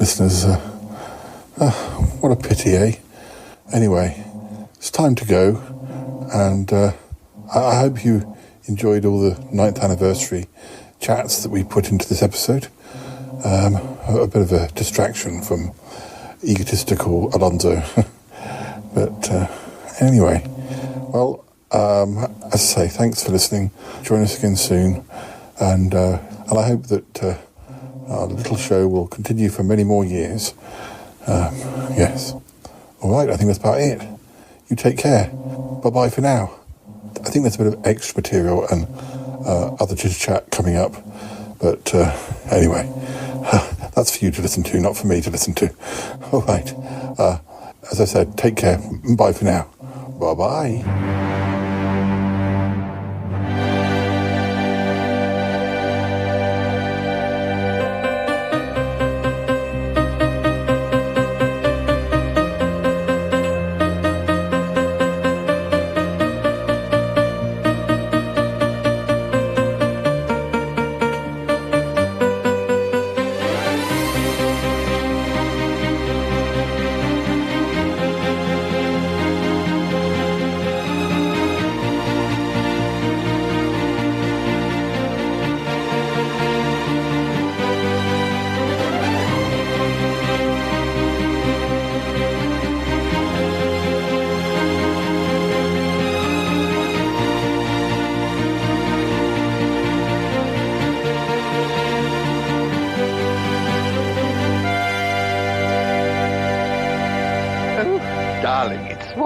Listeners, what a pity, eh? Anyway, it's time to go, and I hope you enjoyed all the 9th anniversary chats that we put into this episode. A bit of a distraction from egotistical Alonzo. But anyway, well, as I say, thanks for listening. Join us again soon. And I hope that our little show will continue for many more years. Yes. All right, I think that's about it. You take care. Bye-bye for now. I think there's a bit of extra material and other chit-chat coming up. But anyway, that's for you to listen to, not for me to listen to. All right. As I said, take care. Bye for now. Bye-bye.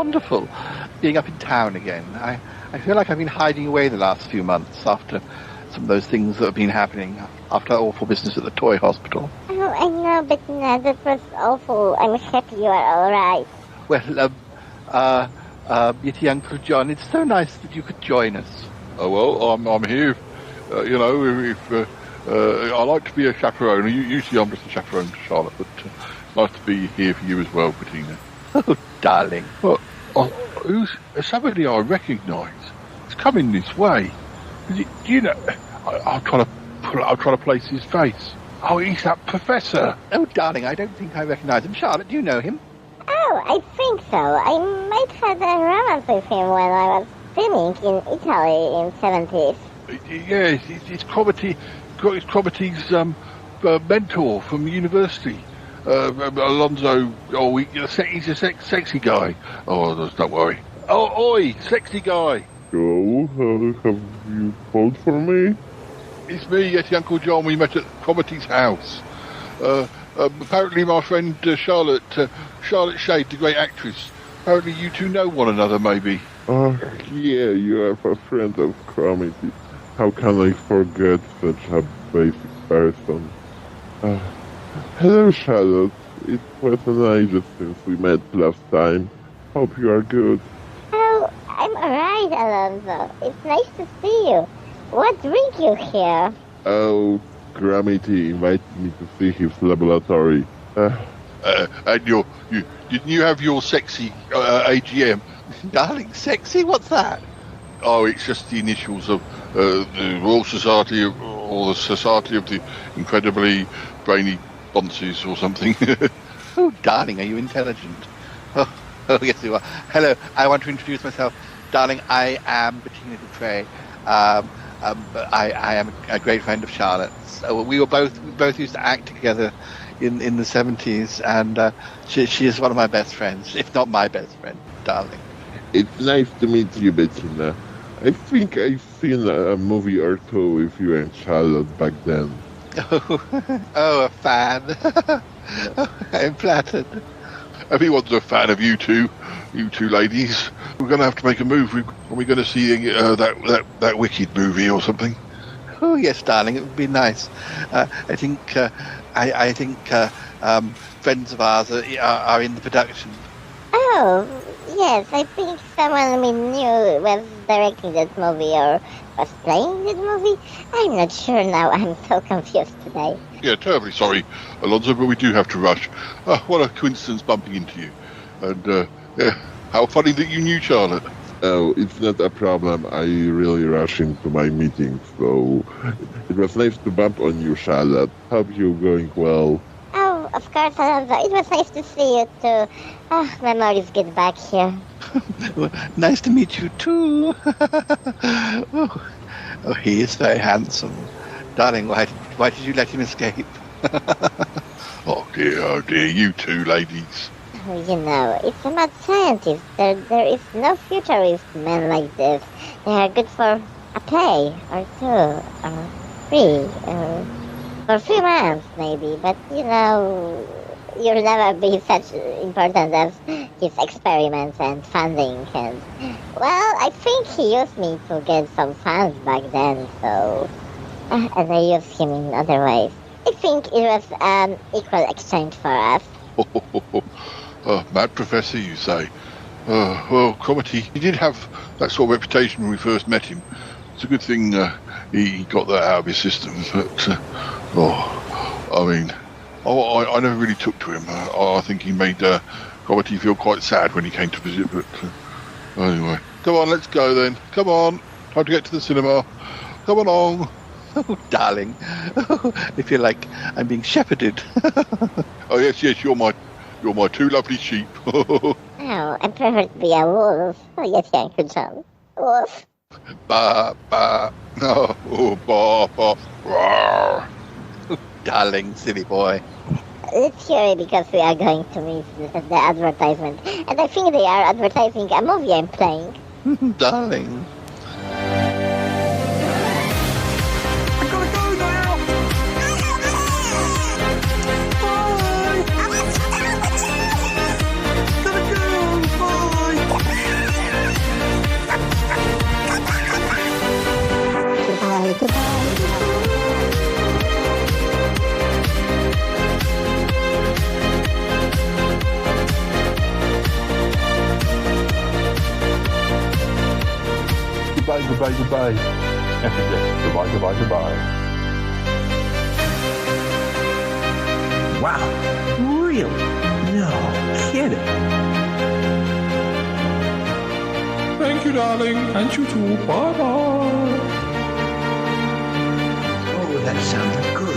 wonderful being up in town again. I feel like I've been hiding away the last few months after some of those things that have been happening, after that awful business at the toy hospital. Oh, I know, but that was awful. I'm happy you are all right. Well, Yeti Uncle John, it's so nice that you could join us. Oh, well, I'm here. You know, if I like to be a chaperone. Usually I'm just a chaperone to Charlotte, but it's nice to be here for you as well, Bettina. Oh, darling. Well, who's somebody I recognise? It's coming this way. Do you know? I'll try to place his face. Oh, he's that professor. Oh, darling, I don't think I recognise him. Charlotte, do you know him? Oh, I think so. I might have a romance with him when I was filming in Italy in 70s. Yeah, it's Cromitty's mentor from university. Alonzo, he's a sexy guy. Oh, don't worry. Oh, oi, sexy guy. So, have you called for me? It's me, Yeti Uncle John. We met at Cromitty's house. Apparently my friend Charlotte Shade, the great actress. Apparently you two know one another, maybe. Yeah, you are a friend of Cromity. How can I forget such a basic person? Hello, Charlotte. It was an age since we met last time. Hope you are good. Oh, I'm alright, Alonzo. It's nice to see you. What brings you here? Oh, Cromity invited me to see his laboratory. And didn't you have your sexy AGM? Darling, sexy? What's that? Oh, it's just the initials of the Royal Society or the Society of the Incredibly Brainy Bonces or something. Oh, darling, are you intelligent? Oh, yes, you are. Hello, I want to introduce myself. Darling, I am Bettina Dupre. I am a great friend of Charlotte's. We both used to act together in the 70s, and she is one of my best friends, if not my best friend, darling. It's nice to meet you, Bettina. I think I've seen a movie or two with you and Charlotte back then. Oh, a fan. I'm flattered. Everyone's a fan of you two ladies. We're going to have to make a move. Are we going to see that Wicked movie or something? Oh yes, darling, it would be nice. I think friends of ours are in the production. Oh, yes, I think someone we knew was directing that movie or was playing that movie. I'm not sure now. I'm so confused today. Yeah, terribly sorry, Alonzo, but we do have to rush. What a coincidence bumping into you. And, yeah, how funny that you knew Charlotte. Oh, it's not a problem. I really rush into my meeting, so it was nice to bump on you, Charlotte. Hope you're going well. Oh, of course, Alonzo. It was nice to see you too. Memories get back here. Well, nice to meet you too. Oh, he is very handsome. Darling, why did you let him escape? Oh dear, you two ladies. You know, it's a mad scientist. There is no future with men like this. They are good for a play, or two, or three, for 3 months maybe, but you know, you'll never be such important as his experiments and funding and, well, I think he used me to get some funds back then, so, and I used him in other ways. I think it was an equal exchange for us. Mad professor, you say? Well, Cromitty, he did have that sort of reputation when we first met him. It's a good thing he got that out of his system, but, I mean, I never really took to him. I think he made Cromitty feel quite sad when he came to visit, but anyway. Come on, let's go then. Come on. Time to get to the cinema. Come along. Oh, darling. I feel like I'm being shepherded. Oh, yes, you're my 2 lovely sheep. Oh, I prefer to be a wolf. Oh, yes, Uncle John. Wolf. Ba, ba. Oh, ba, ba. Rawr. Darling, silly boy. Let's hurry because we are going to miss the advertisement. And I think they are advertising a movie I'm playing. Darling. goodbye, goodbye, goodbye. And yes, goodbye, goodbye, goodbye. Wow, really? No kidding. Thank you, darling, and you too. Bye-bye. Oh, that sounded good.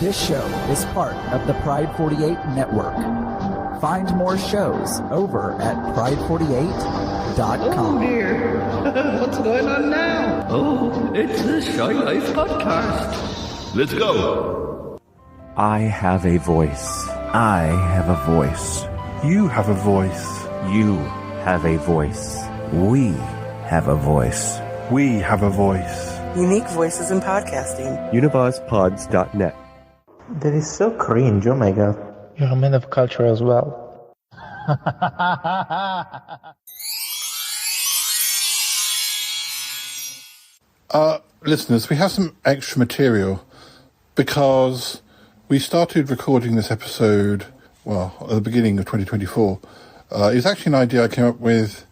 This show is part of the Pride 48 network. Find more shows over at pride48.com. Oh dear, what's going on now? Oh, it's the Shy Life Podcast. Let's go. I have a voice. I have a voice. You have a voice. You have a voice. We have a voice. We have a voice. Unique voices in podcasting. UnivazPods.net. That is so cringe, oh my god. You're a man of culture as well. Listeners, we have some extra material because we started recording this episode, well, at the beginning of 2024. It was actually an idea I came up with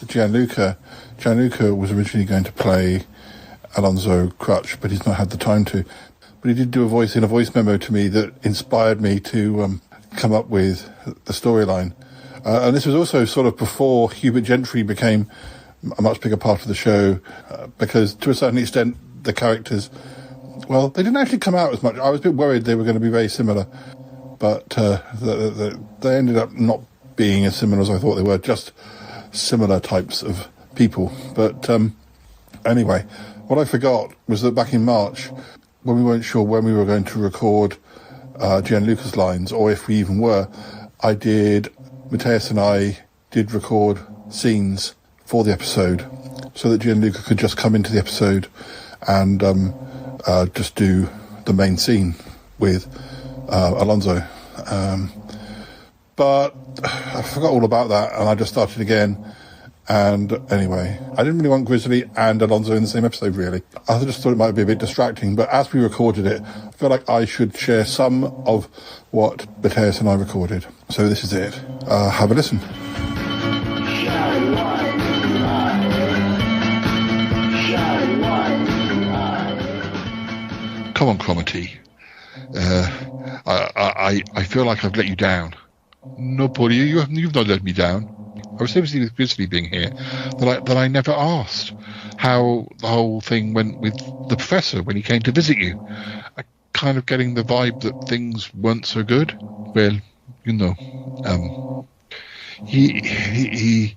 Gianluca. Gianluca was originally going to play Alonzo Crutch, but he's not had the time to. But he did do a voice memo to me that inspired me to come up with the storyline. And this was also sort of before Hubert Gentry became a much bigger part of the show, because to a certain extent the characters, well, they didn't actually come out as much. I was a bit worried they were going to be very similar, but they ended up not being as similar as I thought they were, just similar types of people. But anyway, what I forgot was that back in March, when we weren't sure when we were going to record Gianluca's lines, or if we even were, Matthias and I did record scenes for the episode so that Gianluca could just come into the episode and just do the main scene with Alonzo. But I forgot all about that, and I just started again. And anyway, I didn't really want Grizzly and Alonzo in the same episode, really. I just thought it might be a bit distracting, but as we recorded it, I feel like I should share some of what Matthias and I recorded. So this is it. Have a listen. Come on, Cromitty. I feel like I've let you down. No, Polly, you've not let me down. I was so busy with Grizzly being here that I never asked how the whole thing went with the professor when he came to visit you. I kind of getting the vibe that things weren't so good. Well, you know, he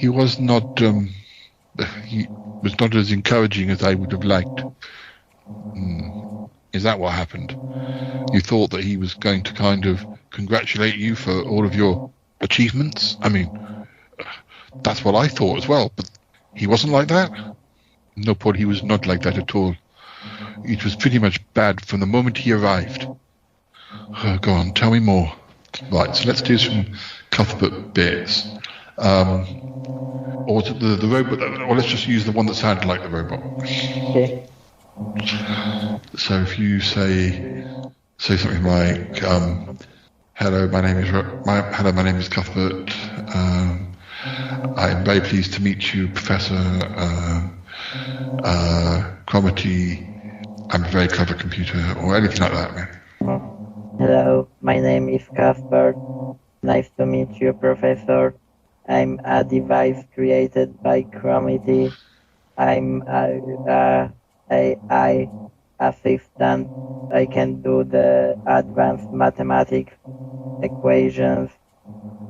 was not he was not as encouraging as I would have liked. Is that what happened? You thought that he was going to kind of congratulate you for all of your achievements? I mean, that's what I thought as well, but he wasn't like that? No, Paul, he was not like that at all. It was pretty much bad from the moment he arrived. Go on, tell me more. Right, so let's do some Cuthbert bits. Or the robot, or let's just use the one that sounded like the robot. Okay. So if you say something like, "Hello, my name is Cuthbert. I'm very pleased to meet you, Professor Cromitty. I'm a very clever computer," or anything like that, man. Hello, my name is Cuthbert. Nice to meet you, Professor. I'm a device created by Cromitty. I'm a AI assistant. I can do the advanced mathematics equations,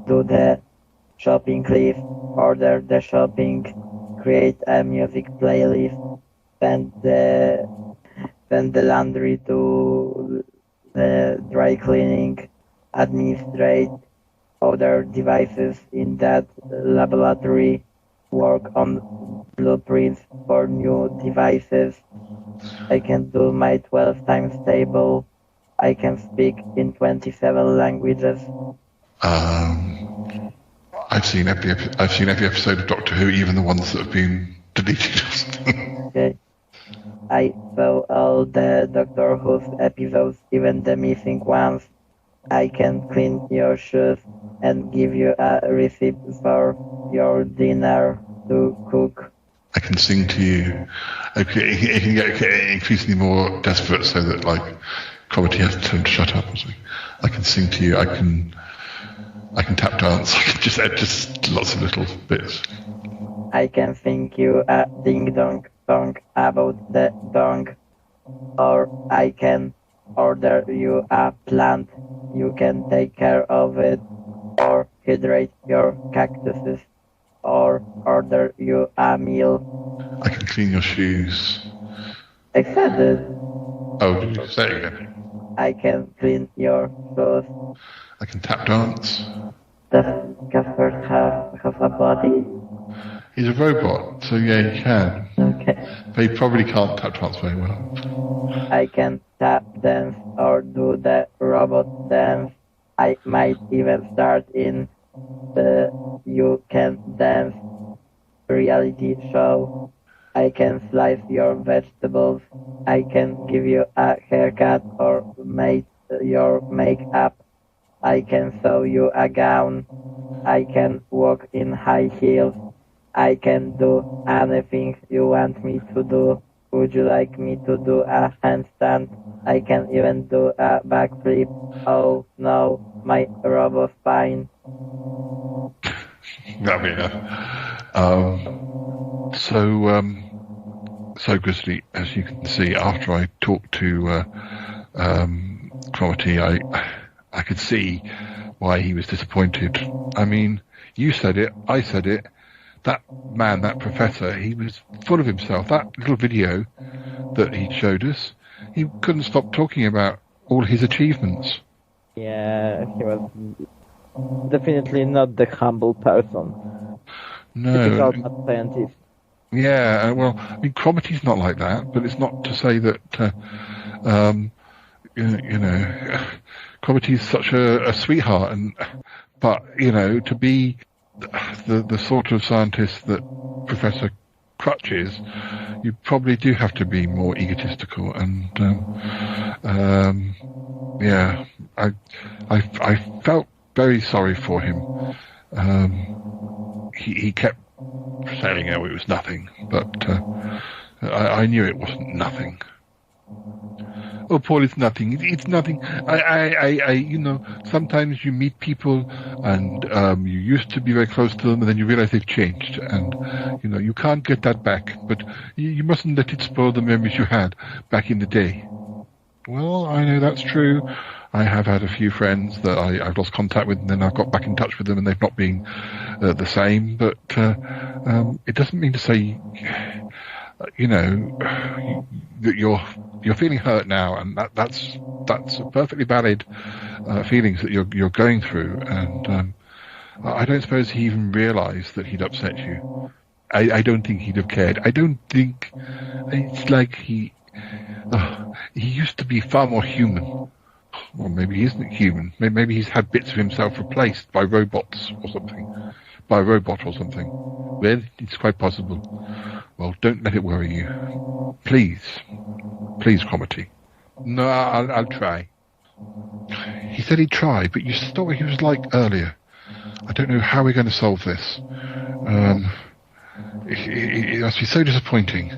do the shopping list, order the shopping, create a music playlist, send the laundry to the dry cleaning, administrate other devices in that laboratory, work on blueprints for new devices. I can do my 12 times table. I can speak in 27 languages. I I've seen every episode of Doctor Who, even the ones that have been deleted. Okay. I saw all the Doctor Who episodes, even the missing ones. I can clean your shoes and give you a receipt for your dinner to cook. I can sing to you. Okay, it can get increasingly more desperate, so that like Cromitty has to tell him to shut up or something. I can sing to you. I can tap dance. I can just lots of little bits. I can sing you a ding dong song about the dong, or I can order you a plant. You can take care of it, or hydrate your cactuses, or order you a meal. I can clean your shoes. I said it. Oh, did you say it again? I can clean your shoes. I can tap dance. Does Casper have a body? He's a robot, so yeah, he can. Okay. But he probably can't tap dance very well. I can tap dance or do the robot dance. I might even start in the You Can Dance reality show. I can slice your vegetables. I can give you a haircut or make your makeup. I can sew you a gown. I can walk in high heels. I can do anything you want me to do. Would you like me to do a handstand? I can even do a backflip. Oh no, my robo spine. That'd be enough. So Grizzly, as you can see, after I talked to Cromitty, I could see why he was disappointed. I mean, you said it, I said it. That man, that professor, he was full of himself. That little video that he showed us, he couldn't stop talking about all his achievements. Yeah, he was definitely not the humble person. No. Typical mad scientist. Yeah, well, I mean, Cromitty's not like that, but it's not to say that, Cromitty's such a sweetheart, but to be the sort of scientist that Professor Crutch is, you probably do have to be more egotistical, and I felt very sorry for him. He kept saying, it was nothing, but I knew it wasn't nothing. Oh, Paul, it's nothing. It's nothing. Sometimes you meet people and you used to be very close to them, and then you realize they've changed, and you can't get that back. But you mustn't let it spoil the memories you had back in the day. Well, I know that's true. I have had a few friends that I've lost contact with, and then I've got back in touch with them, and they've not been the same. But it doesn't mean to say, that you're feeling hurt now, and that's perfectly valid feelings that you're going through. And I don't suppose he even realised that he'd upset you. I don't think he'd have cared. I don't think it's like he used to be far more human. Well, maybe he isn't human. Maybe he's had bits of himself replaced by robots or something. By a robot or something. Well, it's quite possible. Well, don't let it worry you. Please, Cromitty. No, I'll try. He said he'd try, but you saw what he was like earlier. I don't know how we're going to solve this. It must be so disappointing.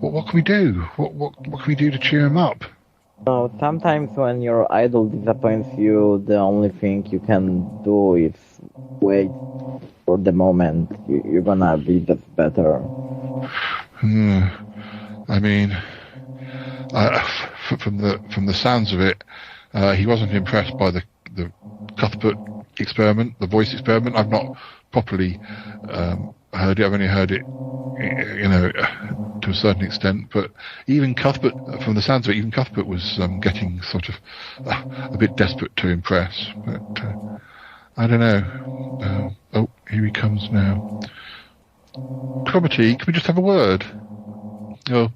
What can we do? What can we do to cheer him up? So sometimes when your idol disappoints you, the only thing you can do is wait for the moment you're gonna be just better. I mean, from the sounds of it, he wasn't impressed by the Cuthbert experiment, the voice experiment. I've not properly heard it. I've only heard it, to a certain extent. But even Cuthbert, from the sounds of it, even Cuthbert was getting sort of a bit desperate to impress. But I don't know. Oh, here he comes now. Cromitty, can we just have a word? Oh,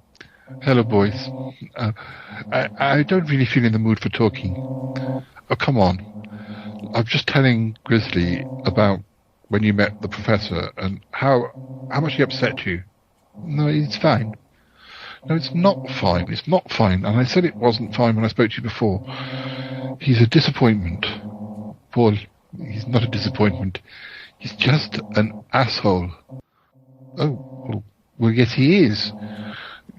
hello, boys. I don't really feel in the mood for talking. Oh, come on. I'm just telling Grizzly about when you met the professor and how much he upset you. No, it's fine. No, it's not fine. It's not fine. And I said it wasn't fine when I spoke to you before. He's a disappointment. Paul, he's not a disappointment. He's just an asshole. Oh, well, yes, he is.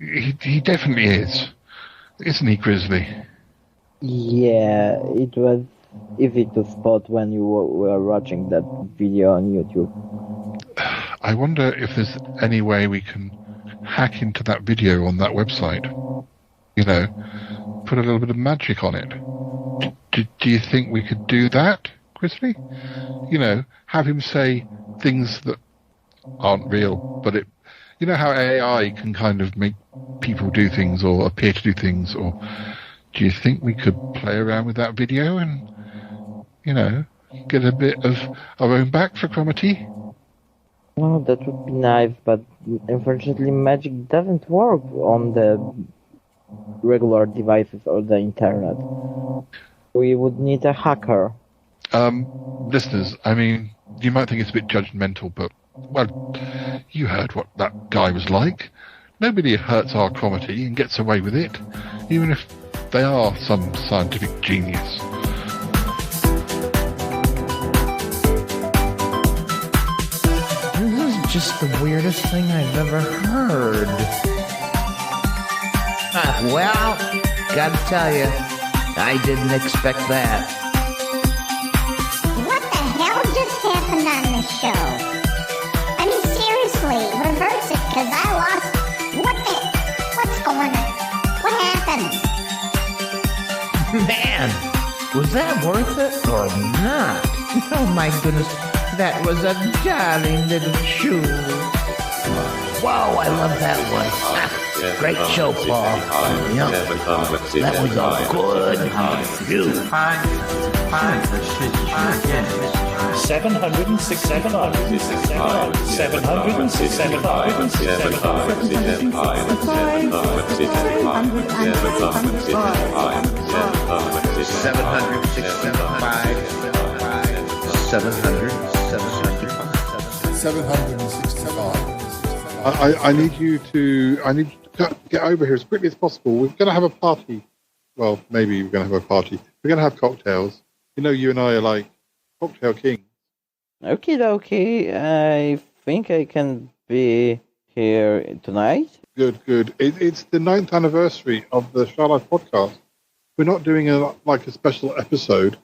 He definitely is. Isn't he, Grizzly? Yeah, it was easy to spot when you were watching that video on YouTube. I wonder if there's any way we can hack into that video on that website. You know, put a little bit of magic on it. Do you think we could do that, Grizzly? You know, have him say things that aren't real, but it... You know how AI can kind of make people do things or appear to do things, or do you think we could play around with that video and, you know, get a bit of our own back for Cromitty? Well, that would be nice, but unfortunately magic doesn't work on the regular devices or the internet. We would need a hacker. Listeners, I mean, you might think it's a bit judgmental, but, well, you heard what that guy was like. Nobody hurts our Cromitty and gets away with it, even if they are some scientific genius. This is just the weirdest thing I've ever heard. Well, gotta tell you, I didn't expect that. What the hell just happened on this show? I mean, seriously, reverse it, because I lost... What's going on? What happened? Man, was that worth it or not? Oh my goodness, that was a darling little shoe. Whoa, I love that one. Great show, Paul. Yep. That was a good shoe. 765. I need you to get over here as quickly as possible. We're going to have a party. Well, maybe we're going to have a party. We're going to have cocktails. You know, you and I are like cocktail kings. Okie dokie. I think I can be here tonight. Good. It's the 9th anniversary of the Shy Life podcast. We're not doing a special episode,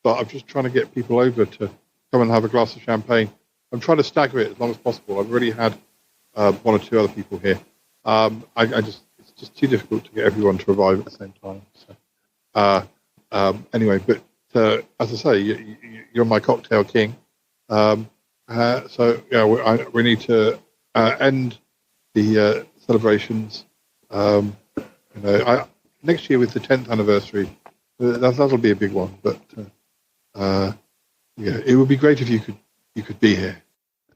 but I'm just trying to get people over to come and have a glass of champagne. I'm trying to stagger it as long as possible. I've already had one or two other people here. It's just too difficult to get everyone to arrive at the same time. So, anyway, but as I say, you're my cocktail king. So yeah, we need to end the celebrations. Next year with the 10th anniversary, that'll be a big one. But yeah, it would be great if you could be here.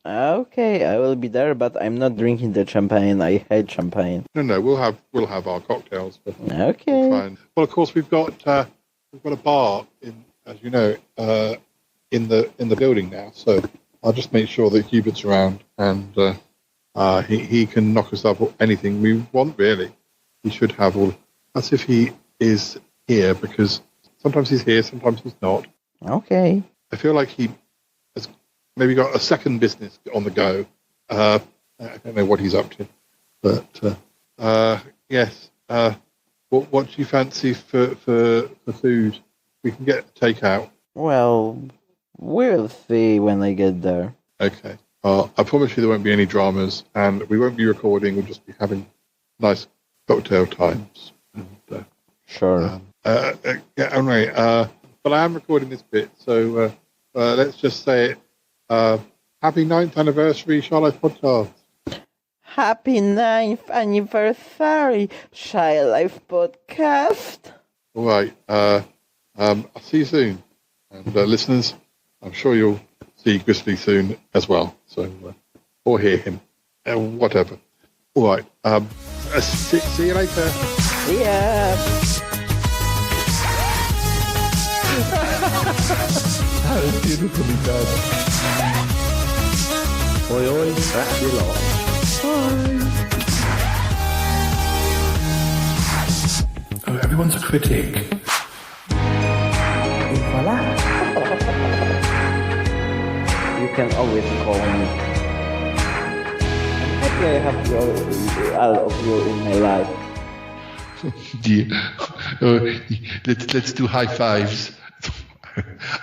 Okay, I will be there, but I'm not drinking the champagne. I hate champagne. No, we'll have our cocktails. But okay. Well, of course we've got a bar in, as you know, in the building now. So I'll just make sure that Hubert's around and he can knock us up anything we want. Really, he should have all. That's if he is here, because sometimes he's here, sometimes he's not. Okay. I feel like he has maybe got a second business on the go. I don't know what he's up to, but yes. What do you fancy for food? We can get takeout. Well, we'll see when I get there. Okay. I promise you there won't be any dramas, and we won't be recording. We'll just be having nice cocktail times. And, sure. Yeah, anyway, but I am recording this bit, so let's just say it. Happy 9th anniversary, Shy Life podcast. Happy 9th anniversary, Shy Life podcast. All right. I'll see you soon. And listeners, I'm sure you'll see Grizzly soon as well. So, or hear him. Whatever. All right. See you later. See ya. That was beautifully done. Oi, oi, that's your lot. Oh, everyone's a critic. Voila. You can always call me. I'm happy I have all of you in my life. Dear. Let's do high fives.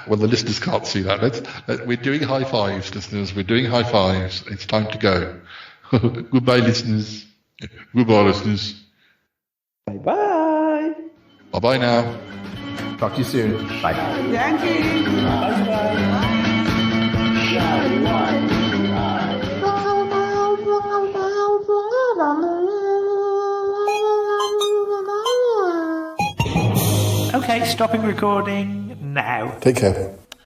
Well, the listeners can't see that. We're doing high fives, listeners. We're doing high fives. It's time to go. Goodbye, listeners. Goodbye, listeners. Bye-bye. Bye-bye now. Talk to you soon. Bye. Yankee! Okay, stopping recording now. Take care.